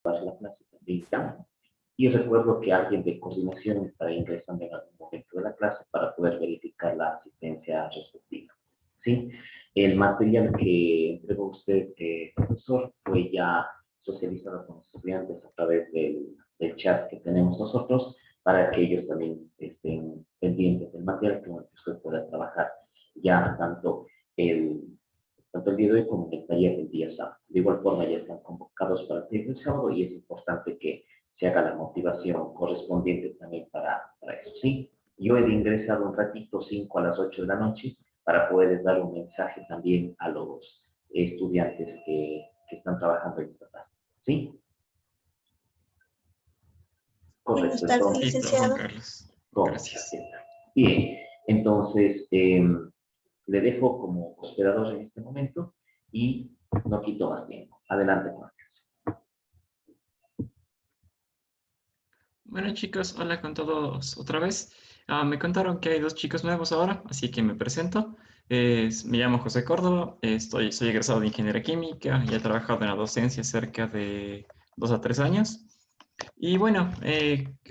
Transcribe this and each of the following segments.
la clase también ya. Y recuerdo que alguien de coordinación estará ingresando en algún momento de la clase para poder verificar la asistencia respectiva. ¿Sí? El material que entregó usted, profesor, fue ya socializado con los estudiantes a través del chat que tenemos nosotros para que ellos también estén pendientes del material con el que usted pueda trabajar ya el, tanto el día de hoy como en el taller del día sábado. De igual forma ya están convocados para el taller del sábado y es importante que se haga la motivación correspondiente también para eso, ¿sí? Yo he ingresado un ratito, 5 a las 8 de la noche, para poder dar un mensaje también a los estudiantes que están trabajando en esta tarde, ¿sí? Buenas Correcto, tardes, entonces, Listo, Juan licenciado. Carlos. ¿cómo? Gracias. Bien, entonces, le dejo como hospedador en este momento y no quito más tiempo. Adelante, Juan. Bueno, chicos, hola con todos otra vez. Me contaron que hay dos chicos nuevos ahora, así que me presento. Me llamo José Córdoba, soy egresado de Ingeniería Química y he trabajado en la docencia cerca de 2 a 3 años. Y bueno,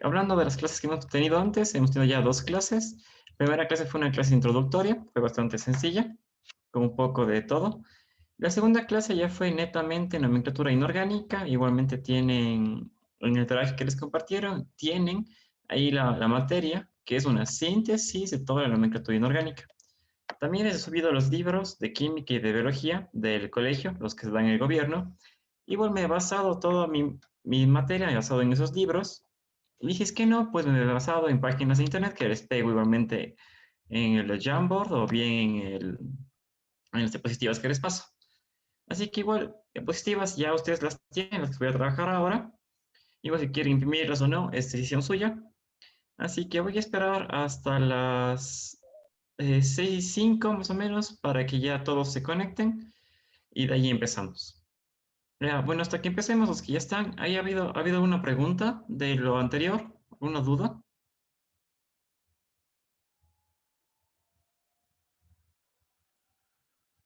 hablando de las clases que hemos tenido antes, hemos tenido ya 2 clases. La primera clase fue una clase introductoria, fue bastante sencilla, con un poco de todo. La segunda clase ya fue netamente nomenclatura inorgánica. Igualmente tienen, en el trabajo que les compartieron, tienen ahí la materia, que es una síntesis de toda la nomenclatura inorgánica. También he subido los libros de química y de biología del colegio, los que se dan en el gobierno. Igual me he basado toda mi materia, me he basado en esos libros. Y dije, es que no, pues me he basado en páginas de internet que les pego igualmente en el Jamboard o bien en las diapositivas que les paso. Así que igual, diapositivas ya ustedes las tienen, las que voy a trabajar ahora. Igual si quieren imprimirlas o no, es decisión suya. Así que voy a esperar hasta las 6:05 más o menos para que ya todos se conecten y de ahí empezamos. Bueno, hasta que empecemos, los que ya están, ¿ahí ha habido una pregunta de lo anterior? ¿Una duda?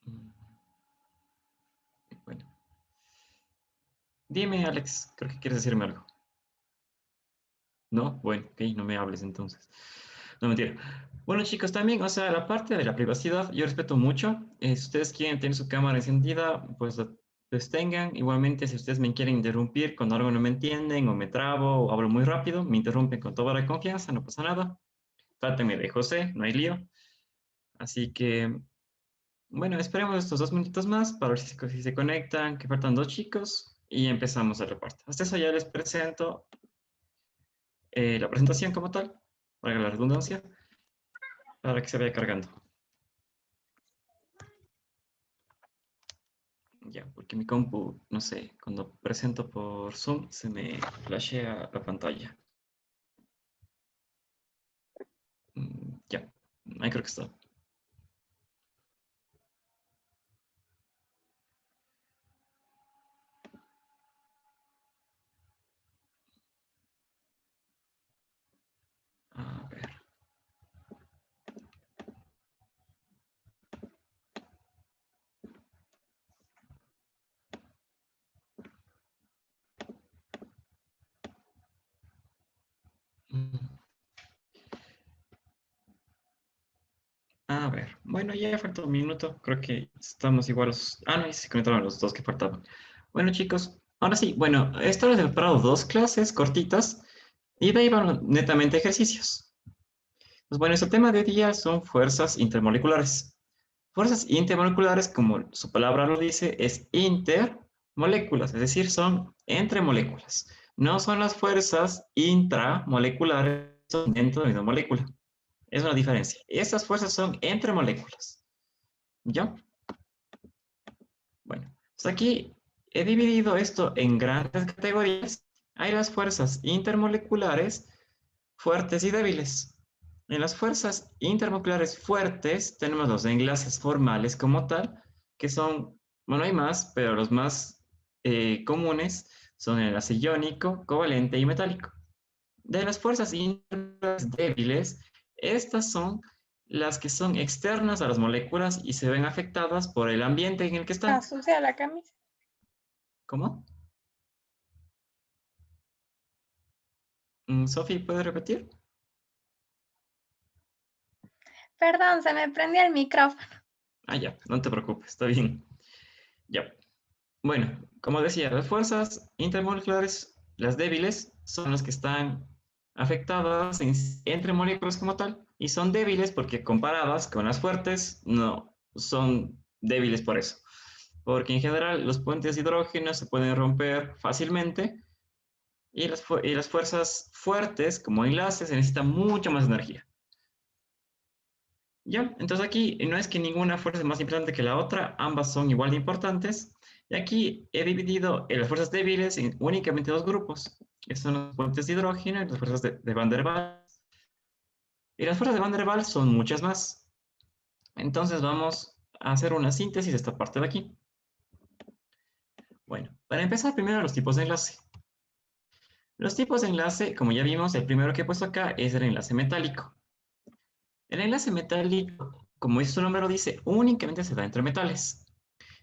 Mm, Bueno, dime, Alex, creo que quieres decirme algo. ¿No? Bueno, ok, no me hables entonces. No, mentira. Bueno, chicos, también, o sea, la parte de la privacidad, yo respeto mucho. Si ustedes quieren tener su cámara encendida, pues tengan. Igualmente, si ustedes me quieren interrumpir cuando algo no me entienden, o me trabo, o hablo muy rápido, me interrumpen con toda la confianza, no pasa nada. Trátenme de José, no hay lío. Así que, bueno, esperemos estos 2 minutos más para ver si se conectan, que faltan 2 chicos, y empezamos el reporte. Hasta eso ya les presento la presentación como tal, para la redundancia, para que se vaya cargando. Ya, porque mi compu, no sé, cuando presento por Zoom se me flashea la pantalla. Ya, ahí creo que está. A ver. Mm, A ver, bueno, ya falta un minuto. Creo que estamos iguales. No, y se conectaron los dos que faltaban. Bueno, chicos, ahora sí, bueno, esto les he preparado 2 clases cortitas y de ahí van netamente ejercicios. Pues bueno, este tema de hoy día son fuerzas intermoleculares. Fuerzas intermoleculares, como su palabra lo dice, es intermoléculas, es decir, son entre moléculas. No son las fuerzas intramoleculares, son dentro de una molécula. Es una diferencia. Estas fuerzas son entre moléculas. ¿Ya? Bueno, hasta aquí he dividido esto en grandes categorías. Hay las fuerzas intermoleculares fuertes y débiles. En las fuerzas intermoleculares fuertes tenemos los enlaces formales como tal, que son, bueno, hay más, pero los más comunes son el enlace iónico, covalente y metálico. De las fuerzas intermoleculares débiles, estas son las que son externas a las moléculas y se ven afectadas por el ambiente en el que están. Sucia la camisa. ¿Cómo? Sofi, ¿puede repetir? Perdón, se me prendió el micrófono. Ah, ya, no te preocupes, está bien. Ya. Bueno, como decía, las fuerzas intermoleculares, las débiles, son las que están afectadas entre moléculas como tal, y son débiles porque comparadas con las fuertes, no, son débiles por eso. Porque en general los puentes de hidrógeno se pueden romper fácilmente y las fuerzas fuertes como enlaces se necesita mucha más energía. Ya, entonces aquí no es que ninguna fuerza es más importante que la otra, ambas son igual de importantes. Y aquí he dividido las fuerzas débiles en únicamente dos grupos, que son los puentes de hidrógeno y las fuerzas de Van der Waals. Y las fuerzas de Van der Waals son muchas más. Entonces vamos a hacer una síntesis de esta parte de aquí. Bueno, para empezar primero los tipos de enlace. Los tipos de enlace, como ya vimos, el primero que he puesto acá es el enlace metálico. El enlace metálico, como su nombre lo dice, únicamente se da entre metales.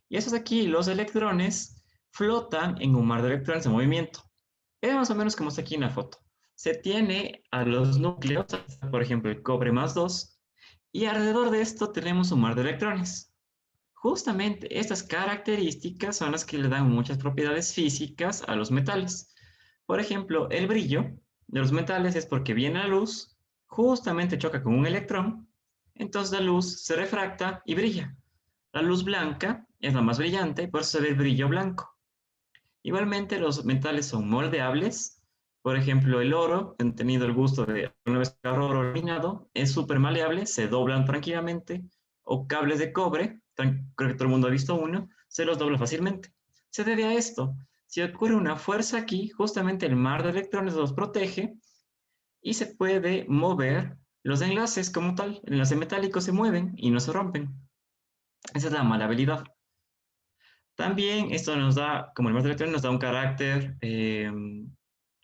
Y esos aquí, los electrones, flotan en un mar de electrones en movimiento. Es más o menos como está aquí en la foto. Se tiene a los núcleos, por ejemplo, el cobre más 2, y alrededor de esto tenemos un mar de electrones. Justamente estas características son las que le dan muchas propiedades físicas a los metales. Por ejemplo, el brillo de los metales es porque viene la luz, justamente choca con un electrón, entonces la luz se refracta y brilla. La luz blanca es la más brillante, por eso se ve el brillo blanco. Igualmente, los metales son moldeables. Por ejemplo, el oro, he tenido el gusto de una vez agarrar oro refinado, es súper maleable, se doblan tranquilamente. O cables de cobre, creo que todo el mundo ha visto uno, se los dobla fácilmente. Se debe a esto. Si ocurre una fuerza aquí, justamente el mar de electrones los protege y se puede mover los enlaces como tal. El enlace metálico se mueven y no se rompen. Esa es la maleabilidad. También esto nos da, como el mar de electrones, nos da un carácter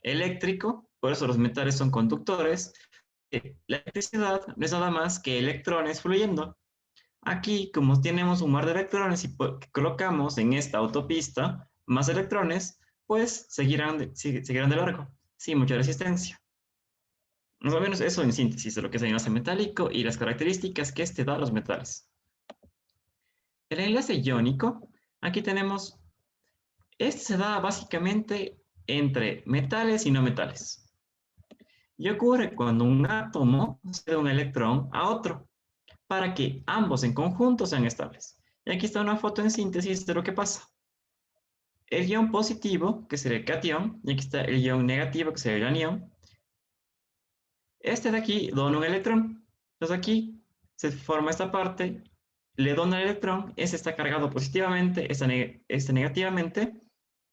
eléctrico, por eso los metales son conductores. La electricidad no es nada más que electrones fluyendo. Aquí, como tenemos un mar de electrones y colocamos en esta autopista más electrones, pues seguirán de largo, sin mucha resistencia. Más o menos eso en síntesis de lo que es el enlace metálico y las características que este da a los metales. El enlace iónico, aquí tenemos, este se da básicamente entre metales y no metales. Y ocurre cuando un átomo cede un electrón a otro, para que ambos en conjunto sean estables. Y aquí está una foto en síntesis de lo que pasa. El ion positivo, que sería el catión, y aquí está el ion negativo, que sería el anión. Este de aquí dona un electrón. Entonces aquí se forma esta parte, le dona el electrón, este está cargado positivamente, este negativamente,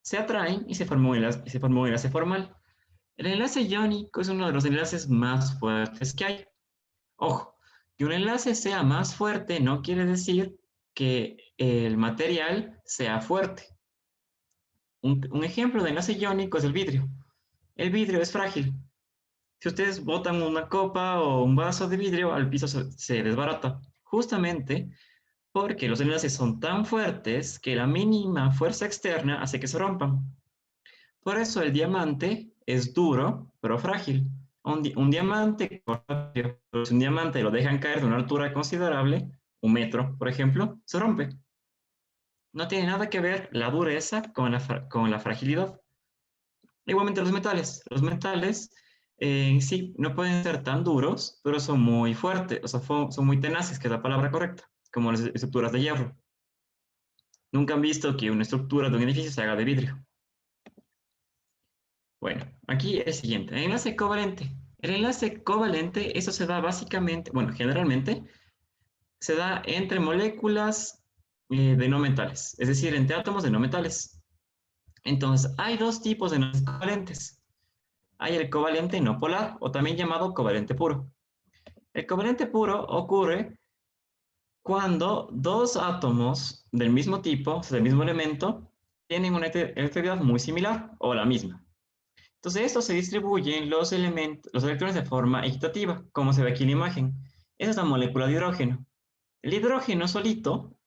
se atraen y se forma un enlace formal. El enlace iónico es uno de los enlaces más fuertes que hay. Ojo, que un enlace sea más fuerte no quiere decir que el material sea fuerte. Un ejemplo de enlace iónico es el vidrio. El vidrio es frágil. Si ustedes botan una copa o un vaso de vidrio, al piso se desbarata. Justamente porque los enlaces son tan fuertes que la mínima fuerza externa hace que se rompan. Por eso el diamante es duro, pero frágil. Un diamante, si un diamante lo dejan caer de una altura considerable, 1 metro, por ejemplo, se rompe. No tiene nada que ver la dureza con la fragilidad. Igualmente los metales. Los metales en sí no pueden ser tan duros, pero son muy fuertes, o sea, son muy tenaces, que es la palabra correcta, como las estructuras de hierro. Nunca han visto que una estructura de un edificio se haga de vidrio. Bueno, aquí el siguiente, el enlace covalente. El enlace covalente, eso se da básicamente, bueno, generalmente, se da entre moléculas de no metales, es decir, entre átomos de no metales. Entonces, hay dos tipos de enlaces covalentes. Hay el covalente no polar, o también llamado covalente puro. El covalente puro ocurre cuando dos átomos del mismo tipo, o sea, del mismo elemento, tienen una electricidad muy similar o la misma. Entonces, esto se distribuyen los electrones de forma equitativa, como se ve aquí en la imagen. Esa es la molécula de hidrógeno. El hidrógeno solito,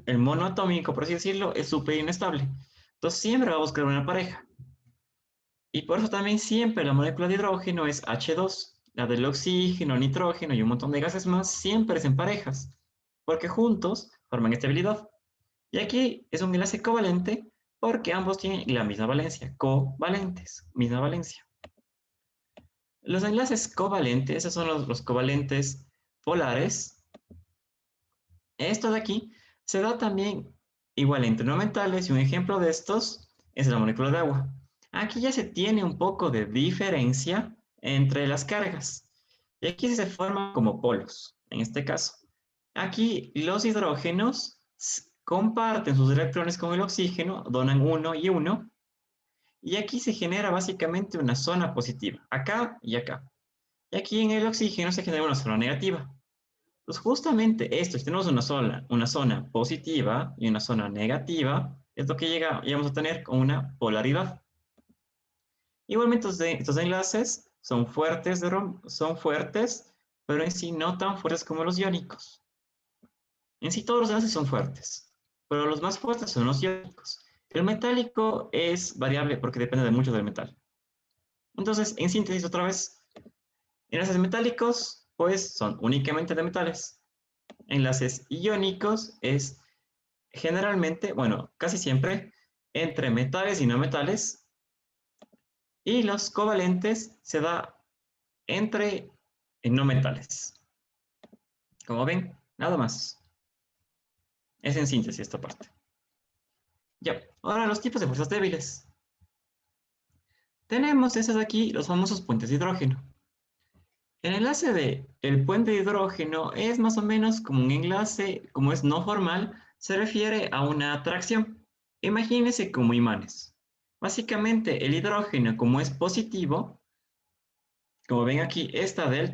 el monoatómico, por así decirlo, es súper inestable. Entonces, siempre va a buscar una pareja. Y por eso también siempre la molécula de hidrógeno es H2. La del oxígeno, nitrógeno y un montón de gases más siempre es en parejas, porque juntos forman estabilidad. Y aquí es un enlace covalente porque ambos tienen la misma valencia, covalentes, misma valencia. Los enlaces covalentes, esos son los covalentes polares. Esto de aquí se da también igual entre no metales y un ejemplo de estos es la molécula de agua. Aquí ya se tiene un poco de diferencia entre las cargas. Y aquí se forman como polos, en este caso. Aquí los hidrógenos comparten sus electrones con el oxígeno, donan 1 y 1. Y aquí se genera básicamente una zona positiva, acá y acá. Y aquí en el oxígeno se genera una zona negativa. Pues justamente esto, si tenemos una zona positiva y una zona negativa, es lo que llegamos a tener con una polaridad. Igualmente estos enlaces son fuertes, pero en sí no tan fuertes como los iónicos. En sí todos los enlaces son fuertes, pero los más fuertes son los iónicos. El metálico es variable porque depende de mucho del metal. Entonces, en síntesis otra vez, enlaces metálicos pues son únicamente de metales. Enlaces iónicos es generalmente, bueno, casi siempre, entre metales y no metales. Y los covalentes se da entre no metales. Como ven, nada más. Es en síntesis esta parte. Ya, ahora los tipos de fuerzas débiles. Tenemos esas de aquí, los famosos puentes de hidrógeno. El enlace del puente de hidrógeno es más o menos como un enlace, como es no formal, se refiere a una atracción. Imagínense como imanes. Básicamente el hidrógeno, como es positivo, como ven aquí, esta D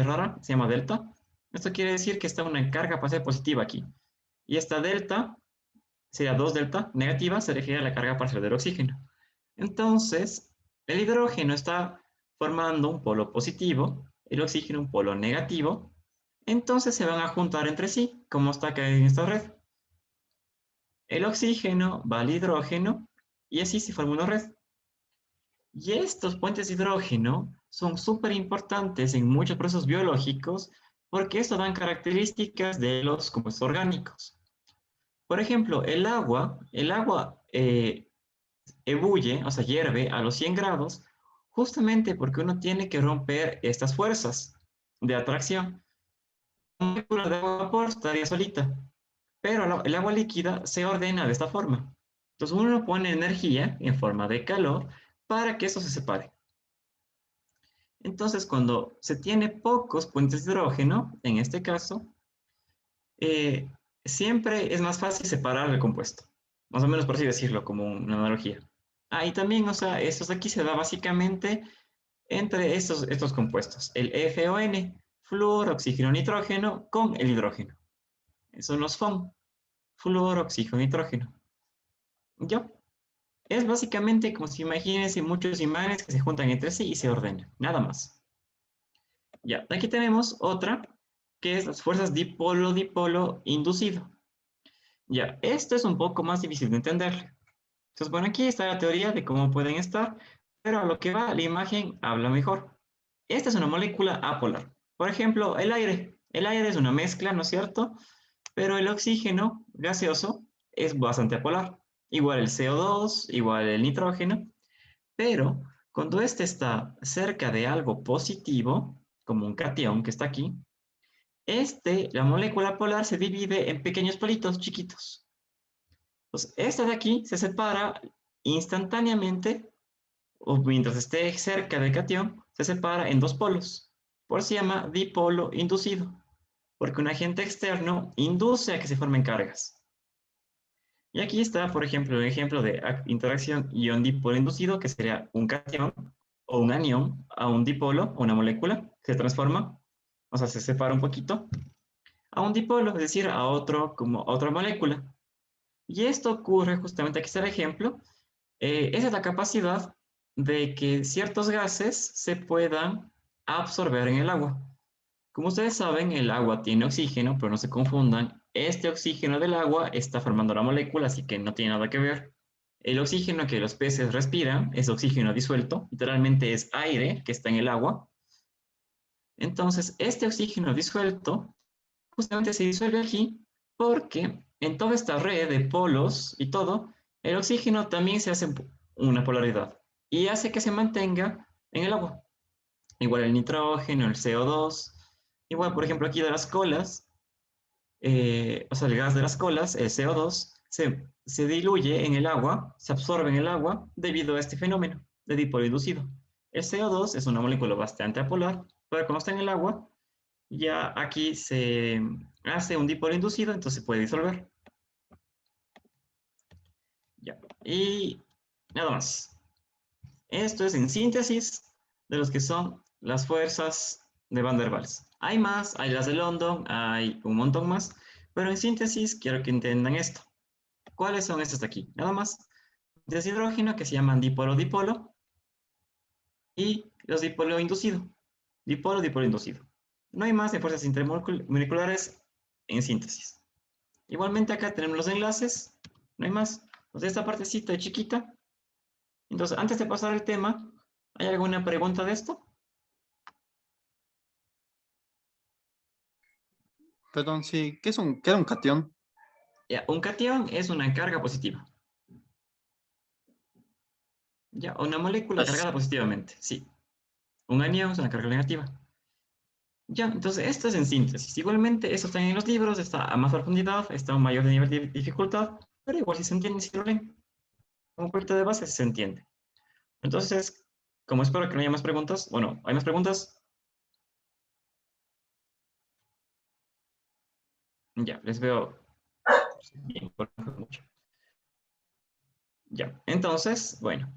rara, se llama delta. Esto quiere decir que está una carga parcial positiva aquí. Y esta delta, sería 2 delta, negativa, se refiere a la carga parcial del oxígeno. Entonces, el hidrógeno está formando un polo positivo, el oxígeno un polo negativo, entonces se van a juntar entre sí, como está acá en esta red. El oxígeno va al hidrógeno y así se forma una red. Y estos puentes de hidrógeno son súper importantes en muchos procesos biológicos porque esto dan características de los compuestos orgánicos. Por ejemplo, el agua ebulle, o sea, hierve a los 100 grados, justamente porque uno tiene que romper estas fuerzas de atracción. Una molécula de agua a vapor estaría solita, pero el agua líquida se ordena de esta forma. Entonces uno pone energía en forma de calor para que eso se separe. Entonces cuando se tiene pocos puentes de hidrógeno, en este caso, eh, siempre es más fácil separar el compuesto. Más o menos por así decirlo, como una analogía. Ah, y también, o sea, esto de aquí se da básicamente entre estos compuestos. El FON, flúor, oxígeno, nitrógeno, con el hidrógeno. Esos son los FON, flúor, oxígeno, nitrógeno. ¿Ya? Es básicamente como si imagínense muchos imanes que se juntan entre sí y se ordenan. Nada más. Ya, aquí tenemos otra, que es las fuerzas dipolo-dipolo inducido. Ya, esto es un poco más difícil de entender. Entonces, bueno, aquí está la teoría de cómo pueden estar, pero a lo que va, la imagen habla mejor. Esta es una molécula apolar. Por ejemplo, el aire. El aire es una mezcla, ¿no es cierto? Pero el oxígeno gaseoso es bastante apolar. Igual el CO2, igual el nitrógeno. Pero cuando este está cerca de algo positivo, como un catión que está aquí, la molécula polar se divide en pequeños politos chiquitos. Entonces, esta de aquí se separa instantáneamente, o mientras esté cerca del catión, se separa en dos polos. Por eso se llama dipolo inducido, porque un agente externo induce a que se formen cargas. Y aquí está, por ejemplo, el ejemplo de interacción ion-dipolo inducido, que sería un catión o un anión a un dipolo, una molécula, se transforma, o sea, se separa un poquito, a un dipolo, es decir, como otra molécula. Y esto ocurre justamente, aquí está el ejemplo, esa es la capacidad de que ciertos gases se puedan absorber en el agua. Como ustedes saben, el agua tiene oxígeno, pero no se confundan, este oxígeno del agua está formando la molécula, así que no tiene nada que ver. El oxígeno que los peces respiran es oxígeno disuelto, literalmente es aire que está en el agua. Entonces, este oxígeno disuelto justamente se disuelve aquí porque en toda esta red de polos y todo, el oxígeno también se hace una polaridad y hace que se mantenga en el agua. Igual el nitrógeno, el CO2, igual por ejemplo aquí de las colas, o sea el gas de las colas, el CO2, se diluye en el agua, se absorbe en el agua debido a este fenómeno de dipolo inducido. El CO2 es una molécula bastante apolar, pero cuando está en el agua, ya aquí se hace un dipolo inducido, entonces se puede disolver. Ya. Y nada más. Esto es en síntesis de los que son las fuerzas de Van der Waals. Hay más, hay las de London, hay un montón más, pero en síntesis quiero que entiendan esto. ¿Cuáles son estas de aquí? Nada más. De hidrógeno que se llaman dipolo-dipolo y los dipolo inducido. Dipolo-dipolo inducido. No hay más de fuerzas intermoleculares en síntesis. Igualmente acá tenemos los enlaces, no hay más. Entonces esta partecita chiquita. Entonces antes de pasar al tema, ¿hay alguna pregunta de esto? Perdón, sí, ¿qué era un catión? Ya, un catión es una carga positiva. Ya, una molécula cargada positivamente, sí. Un anión es una carga negativa. Ya, entonces esto es en síntesis. Igualmente, esto está en los libros, está a más profundidad, está a un mayor nivel de dificultad, pero igual si se entiende, si lo leen, como puerta de base se entiende. Entonces, como espero que no haya más preguntas, bueno, ¿hay más preguntas? Ya, les veo bien, mucho. Ya, entonces, bueno,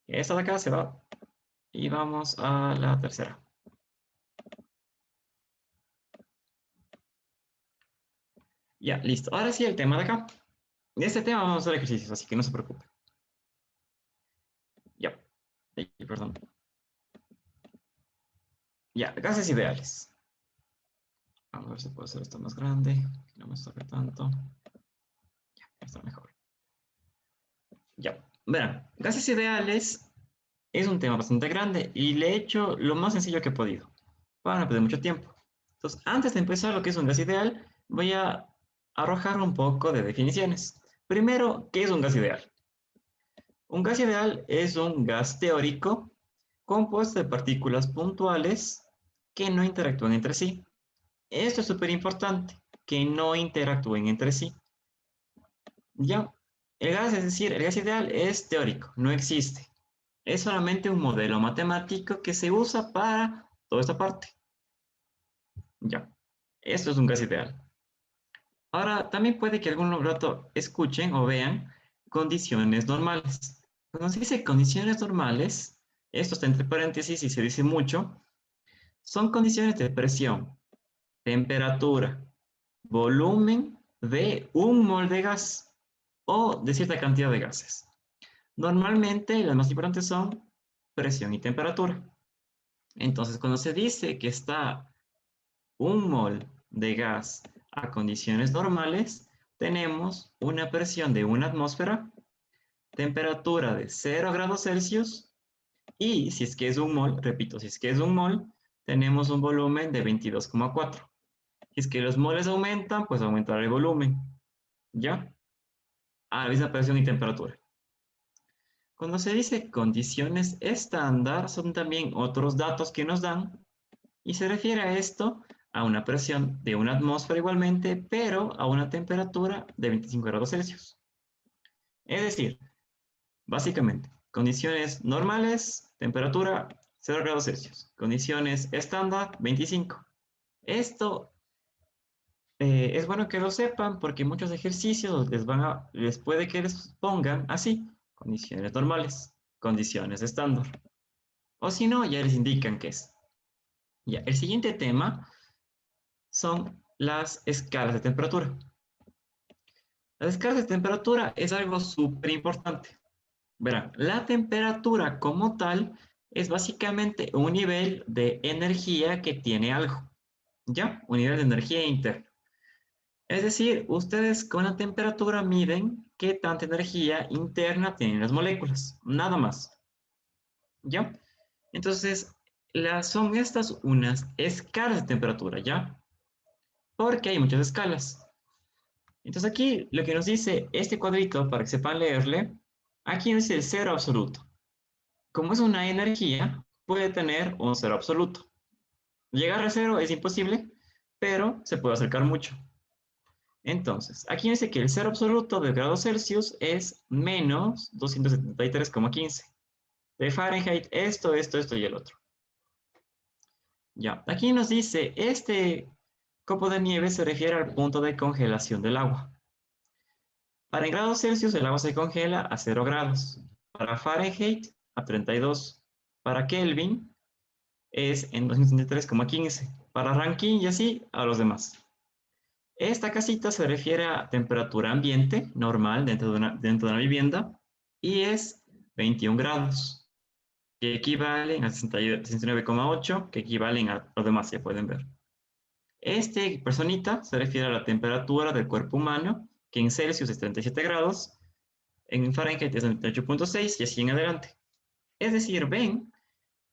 esta de acá se va y vamos a la tercera. Ya, listo. Ahora sí, el tema de acá. De este tema vamos a hacer ejercicios, así que no se preocupe. Ya, perdón. Ya, gases ideales. Vamos a ver si puedo hacer esto más grande, que no me toque tanto. Ya, está mejor. Ya, verán, gases ideales es un tema bastante grande y le he hecho lo más sencillo que he podido, para no perder mucho tiempo. Entonces, antes de empezar lo que es un gas ideal, voy a arrojar un poco de definiciones. Primero, ¿qué es un gas ideal? Un gas ideal es un gas teórico compuesto de partículas puntuales que no interactúan entre sí. Esto es súper importante, que no interactúen entre sí. Ya, el gas, es decir, el gas ideal es teórico, no existe. Es solamente un modelo matemático que se usa para toda esta parte. Ya, esto es un gas ideal. Ahora, también puede que algún rato escuchen o vean condiciones normales. Cuando se dice condiciones normales, esto está entre paréntesis y se dice mucho, son condiciones de presión, temperatura, volumen de un mol de gas o de cierta cantidad de gases. Normalmente las más importantes son presión y temperatura. Entonces, cuando se dice que está un mol de gas a condiciones normales, tenemos una presión de 1 atmósfera, temperatura de 0 grados Celsius y si es que es un mol, repito, si es que es un mol, tenemos un volumen de 22,4. Si es que los moles aumentan, pues aumentará el volumen, ¿ya? A la misma presión y temperatura. Cuando se dice condiciones estándar, son también otros datos que nos dan y se refiere a esto a una presión de 1 atmósfera igualmente, pero a una temperatura de 25 grados Celsius. Es decir, básicamente, condiciones normales, temperatura 0 grados Celsius. Condiciones estándar, 25. Esto es bueno que lo sepan porque muchos ejercicios les puede que les pongan así, condiciones normales, condiciones estándar. O si no, ya les indican qué es. Ya, el siguiente tema son las escalas de temperatura. Las escalas de temperatura es algo súper importante. Verán, la temperatura como tal es básicamente un nivel de energía que tiene algo. ¿Ya? Un nivel de energía interna. Es decir, ustedes con la temperatura miden qué tanta energía interna tienen las moléculas, nada más. ¿Ya? Entonces, son estas unas escalas de temperatura, ¿ya? Porque hay muchas escalas. Entonces aquí lo que nos dice este cuadrito, para que sepan leerle, aquí nos dice el cero absoluto. Como es una energía, puede tener un cero absoluto. Llegar a cero es imposible, pero se puede acercar mucho. Entonces, aquí dice que el cero absoluto de grados Celsius es menos 273,15. De Fahrenheit, esto y el otro. Ya, aquí nos dice, este copo de nieve se refiere al punto de congelación del agua. Para en grados Celsius el agua se congela a 0 grados. Para Fahrenheit a 32. Para Kelvin es en 273,15. Para Rankine y así a los demás. Esta casita se refiere a temperatura ambiente normal dentro de una vivienda y es 21 grados, que equivalen a 69,8, que equivalen a los demás, ya pueden ver. Este personita se refiere a la temperatura del cuerpo humano, que en Celsius es 37 grados, en Fahrenheit es 98,6 y así en adelante. Es decir, ven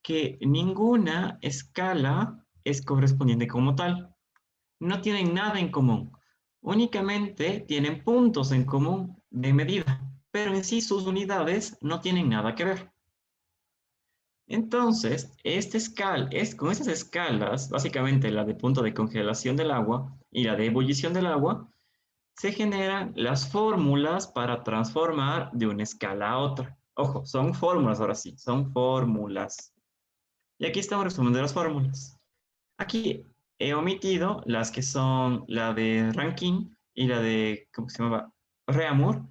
que ninguna escala es correspondiente como tal. No tienen nada en común. Únicamente tienen puntos en común de medida, pero en sí sus unidades no tienen nada que ver. Entonces, con estas escalas, básicamente la de punto de congelación del agua y la de ebullición del agua, se generan las fórmulas para transformar de una escala a otra. Ojo, son fórmulas ahora sí, son fórmulas. Y aquí estamos resumiendo las fórmulas. Aquí he omitido las que son la de Rankine y la de, ¿cómo se llama? Reaumur,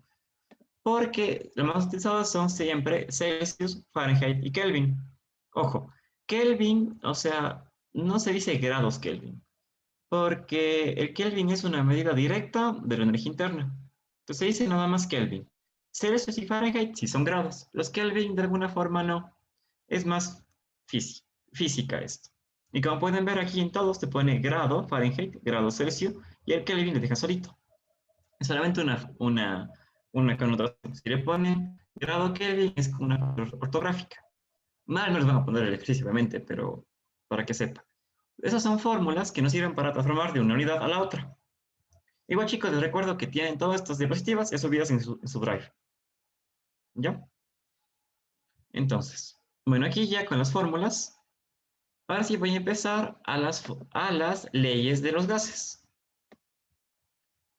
porque los más utilizados son siempre Celsius, Fahrenheit y Kelvin. Ojo, Kelvin, o sea, no se dice grados Kelvin, porque el Kelvin es una medida directa de la energía interna. Entonces se dice nada más Kelvin. Celsius y Fahrenheit sí son grados. Los Kelvin de alguna forma no. Es más física esto. Y como pueden ver aquí en todos te pone grado Fahrenheit, grado Celsius y el Kelvin le deja solito. Es solamente una connotación. Si le ponen grado Kelvin es una ortográfica. Mal no les van a poner el ejercicio, obviamente, pero para que sepan. Esas son fórmulas que nos sirven para transformar de una unidad a la otra. Igual chicos, les recuerdo que tienen todas estas diapositivas ya subidas en su Drive. ¿Ya? Entonces, bueno, aquí ya con las fórmulas, ahora sí voy a empezar a las leyes de los gases.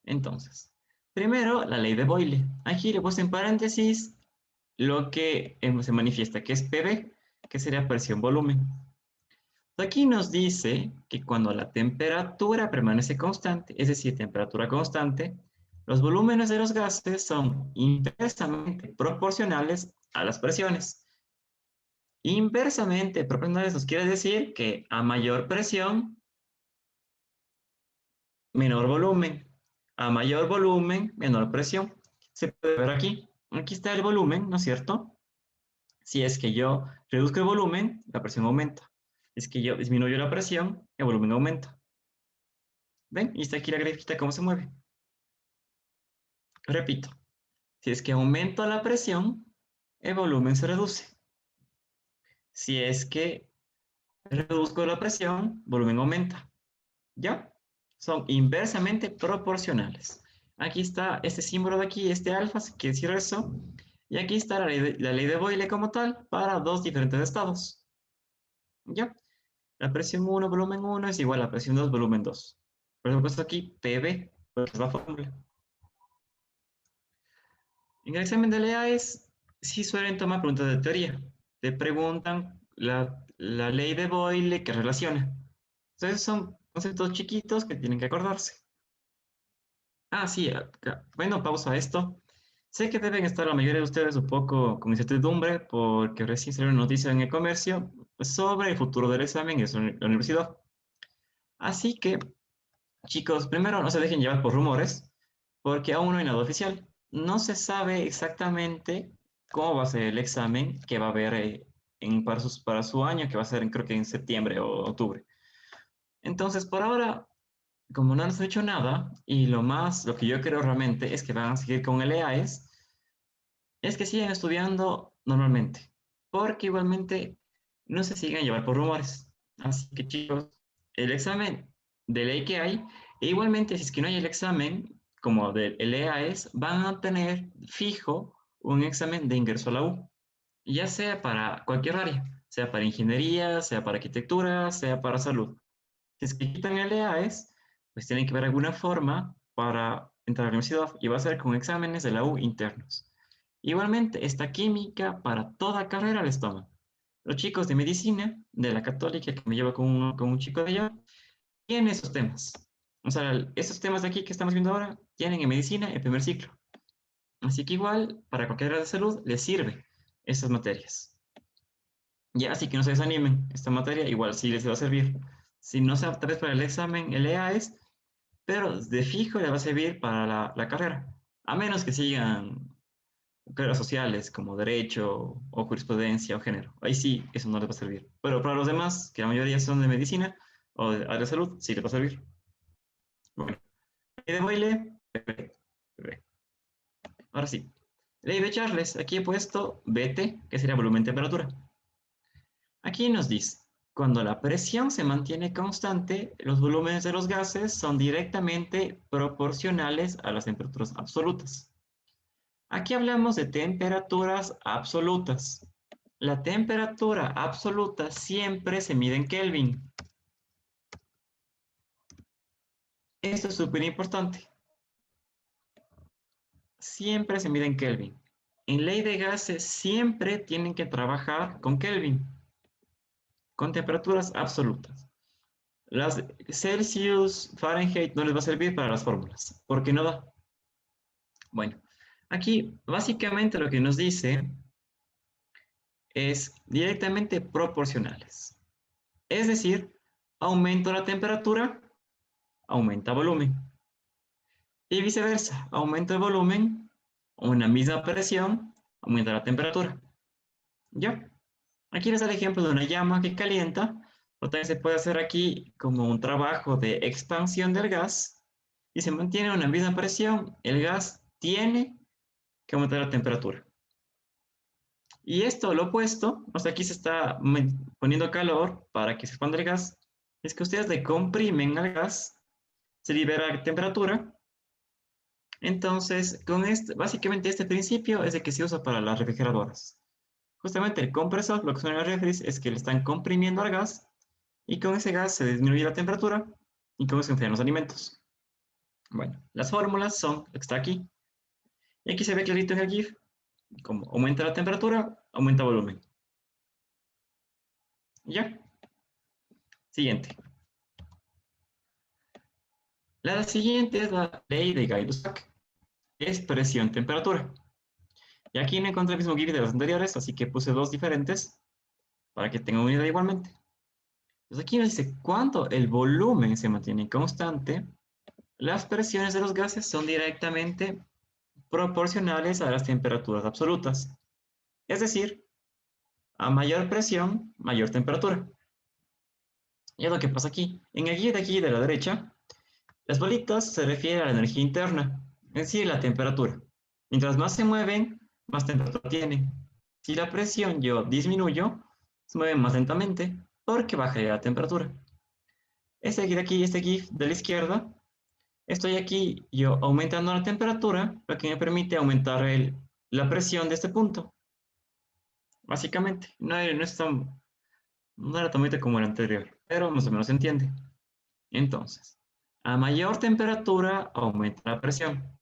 Entonces, primero la ley de Boyle. Aquí le puse en paréntesis lo que se manifiesta, que es PV, que sería presión-volumen. Aquí nos dice que cuando la temperatura permanece constante, es decir, temperatura constante, los volúmenes de los gases son inversamente proporcionales a las presiones. Inversamente proporcionales nos quiere decir que a mayor presión, menor volumen. A mayor volumen, menor presión. Se puede ver aquí. Aquí está el volumen, ¿no es cierto? Si es que yo reduzco el volumen, la presión aumenta. Si es que yo disminuyo la presión, el volumen aumenta. ¿Ven? Y está aquí la gráfica cómo se mueve. Repito. Si es que aumento la presión, el volumen se reduce. Si es que reduzco la presión, el volumen aumenta. ¿Ya? Son inversamente proporcionales. Aquí está este símbolo de aquí, este alfa, que quiere decir eso. Y aquí está la ley de Boyle como tal para dos diferentes estados. ¿Ya? La presión 1, volumen 1 es igual a la presión 2, volumen 2. Por eso he puesto aquí PV, pues es la fórmula. En el examen de LEAES sí suelen tomar preguntas de teoría. Te preguntan la ley de Boyle que relaciona. Entonces son conceptos chiquitos que tienen que acordarse. Ah, sí, bueno, pausa esto. Sé que deben estar la mayoría de ustedes un poco con incertidumbre porque recién salió una noticia en el comercio sobre el futuro del examen en la universidad. Así que, chicos, primero no se dejen llevar por rumores porque aún no hay nada oficial. No se sabe exactamente cómo va a ser el examen que va a haber para su año, que va a ser creo que en septiembre o octubre. Entonces, por ahora, como no nos han hecho nada, y lo que yo creo realmente es que van a seguir con el EAES, es que sigan estudiando normalmente, porque igualmente no se siguen a llevar por rumores. Así que chicos, el examen de ley que hay, e igualmente si es que no hay el examen, como del EAES, van a tener fijo un examen de ingreso a la U, ya sea para cualquier área, sea para ingeniería, sea para arquitectura, sea para salud. Si es que quitan el EAES, pues tienen que ver alguna forma para entrar a la universidad y va a ser con exámenes de la U internos. Igualmente, esta química para toda carrera les toman. Los chicos de medicina, de la católica, que me llevo con un chico de allá, tienen esos temas. O sea, esos temas de aquí que estamos viendo ahora, tienen en medicina el primer ciclo. Así que igual, para cualquier área de salud, les sirve esas materias. Ya, así que no se desanimen, esta materia igual sí les va a servir. Si no se tal vez para el examen, el EAES, pero de fijo le va a servir para la carrera. A menos que sigan carreras sociales como derecho o jurisprudencia o género. Ahí sí, eso no les va a servir. Pero para los demás, que la mayoría son de medicina o de área de salud, sí les va a servir. Bueno, ley de baile, bebé. Ahora sí. Ley de Charles, aquí he puesto BT, que sería volumen-temperatura. Aquí nos dice, cuando la presión se mantiene constante, los volúmenes de los gases son directamente proporcionales a las temperaturas absolutas. Aquí hablamos de temperaturas absolutas. La temperatura absoluta siempre se mide en Kelvin. Esto es súper importante. Siempre se mide en Kelvin. En ley de gases siempre tienen que trabajar con Kelvin, con temperaturas absolutas. Las Celsius, Fahrenheit no les va a servir para las fórmulas, porque no da. Bueno, aquí básicamente lo que nos dice es directamente proporcionales. Es decir, aumento la temperatura, aumenta volumen. Y viceversa, aumenta el volumen, una misma presión, aumenta la temperatura. ¿Ya? Aquí les da el ejemplo de una llama que calienta, o también se puede hacer aquí como un trabajo de expansión del gas, y se mantiene una misma presión, el gas tiene que aumentar la temperatura. Y esto, lo opuesto, o sea, aquí se está poniendo calor para que se expanda el gas, es que ustedes le comprimen al gas, se libera temperatura. Entonces, con básicamente este principio es el que se usa para las refrigeradoras. Justamente el compresor, lo que son las refris, es que le están comprimiendo al gas y con ese gas se disminuye la temperatura y con eso se enfrían los alimentos. Bueno, las fórmulas son lo que está aquí. Y aquí se ve clarito en el GIF, como aumenta la temperatura, aumenta el volumen. ¿Ya? Siguiente. La siguiente es la ley de Gay-Lussac. Es presión-temperatura. Y aquí no encontré el mismo GIF de los anteriores, así que puse dos diferentes para que tengan una idea igualmente. Entonces aquí nos dice, cuando el volumen se mantiene constante, las presiones de los gases son directamente proporcionales a las temperaturas absolutas. Es decir, a mayor presión, mayor temperatura. Y es lo que pasa aquí. En el GIF de aquí de la derecha, las bolitas se refieren a la energía interna, es decir, la temperatura. Mientras más se mueven, más temperatura tienen. Si la presión yo disminuyo, se mueve más lentamente porque baja la temperatura. Este GIF de la izquierda, estoy aquí yo aumentando la temperatura, lo que me permite aumentar la presión de este punto. Básicamente, no era tan bonito como el anterior, pero más o menos se entiende. Entonces, a mayor temperatura aumenta la presión.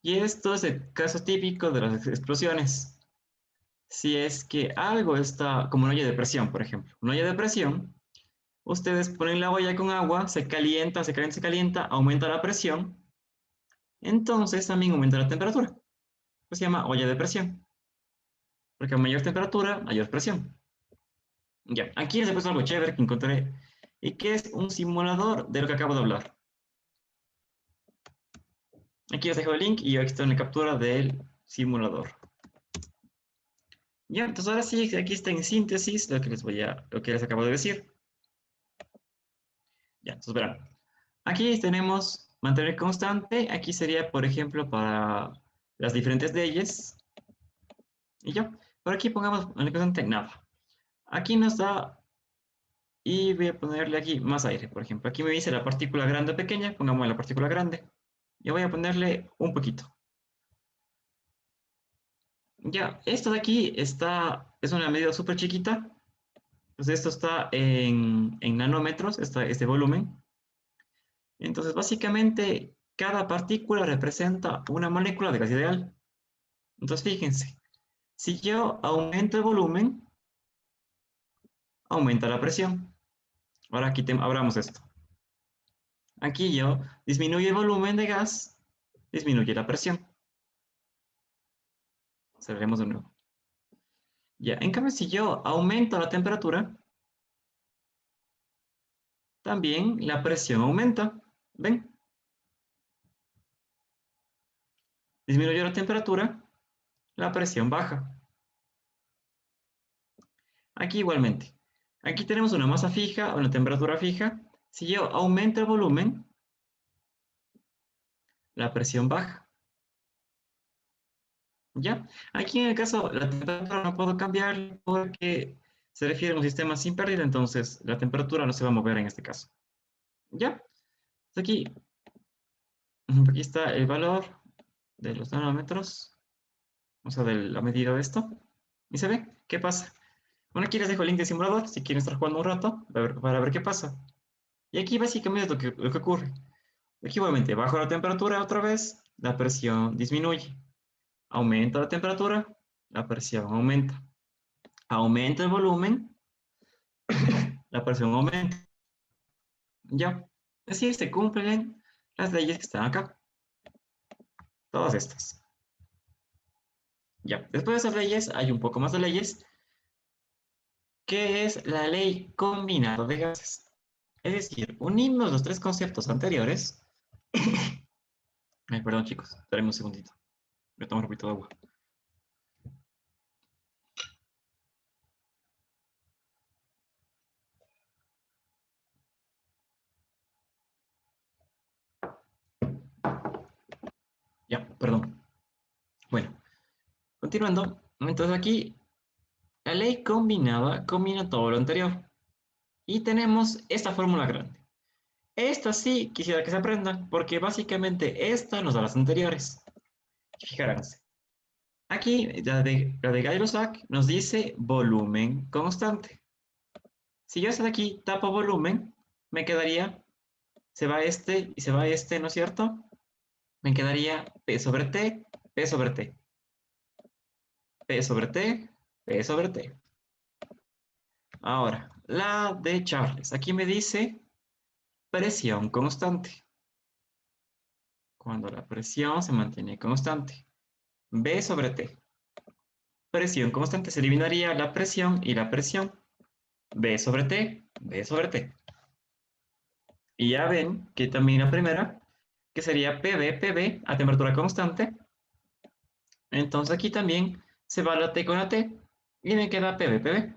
Y esto es el caso típico de las explosiones. Si es que algo está, como una olla de presión, por ejemplo. Una olla de presión, ustedes ponen la olla con agua, se calienta, se calienta, se calienta, aumenta la presión. Entonces también aumenta la temperatura. Pues se llama olla de presión. Porque a mayor temperatura, mayor presión. Ya, aquí les he puesto algo chévere que encontré. Y que es un simulador de lo que acabo de hablar. Aquí les dejo el link y aquí está una captura del simulador. Ya, entonces ahora sí, aquí está en síntesis lo que les acabo de decir. Ya, entonces verán. Aquí tenemos mantener constante. Aquí sería, por ejemplo, para las diferentes leyes. Y yo, por aquí pongamos mantener constante nada. Aquí nos da, y voy a ponerle aquí más aire, por ejemplo. Aquí me dice la partícula grande o pequeña, pongamos la partícula grande. Y voy a ponerle un poquito. Ya, esto de aquí es una medida súper chiquita. Pues esto está en nanómetros, este volumen. Entonces, básicamente, cada partícula representa una molécula de gas ideal. Entonces, fíjense, si yo aumento el volumen, aumenta la presión. Ahora aquí abramos esto. Aquí yo disminuyo el volumen de gas, disminuye la presión. Cerremos de nuevo. Ya, en cambio, si yo aumento la temperatura, también la presión aumenta. ¿Ven? Disminuyo la temperatura, la presión baja. Aquí igualmente. Aquí tenemos una masa fija, una temperatura fija. Si yo aumento el volumen, la presión baja. ¿Ya? Aquí en el caso, la temperatura no puedo cambiar porque se refiere a un sistema sin pérdida, entonces la temperatura no se va a mover en este caso. ¿Ya? Aquí está el valor de los nanómetros, o sea, de la medida de esto. ¿Y se ve? ¿Qué pasa? Bueno, aquí les dejo el link de simulador si quieren estar jugando un rato para ver qué pasa. Y aquí básicamente es lo que ocurre. Aquí igualmente bajo la temperatura otra vez, la presión disminuye. Aumenta la temperatura, la presión aumenta. Aumenta el volumen, la presión aumenta. Ya. Es decir, se cumplen las leyes que están acá. Todas estas. Ya. Después de esas leyes, hay un poco más de leyes, que es la ley combinada de gases. Es decir, unimos los tres conceptos anteriores. Ay, perdón, chicos. Espérenme un segundito. Me tomo un poquito de agua. Ya, perdón. Bueno, continuando. Entonces aquí, la ley combinada combina todo lo anterior. Y tenemos esta fórmula grande. Esta sí quisiera que se aprendan, porque básicamente esta nos da las anteriores. Fijaránse. Aquí, la de Gay-Lussac nos dice volumen constante. Si yo de aquí tapo volumen, me quedaría, se va este y se va este, ¿no es cierto? Me quedaría P sobre T, P sobre T. P sobre T, P sobre T. Ahora, la de Charles. Aquí me dice presión constante. Cuando la presión se mantiene constante. B sobre T. Presión constante. Se eliminaría la presión y la presión. B sobre T, B sobre T. Y ya ven que también la primera, que sería PB, PB a temperatura constante. Entonces aquí también se va la T con la T y me queda PB, PB.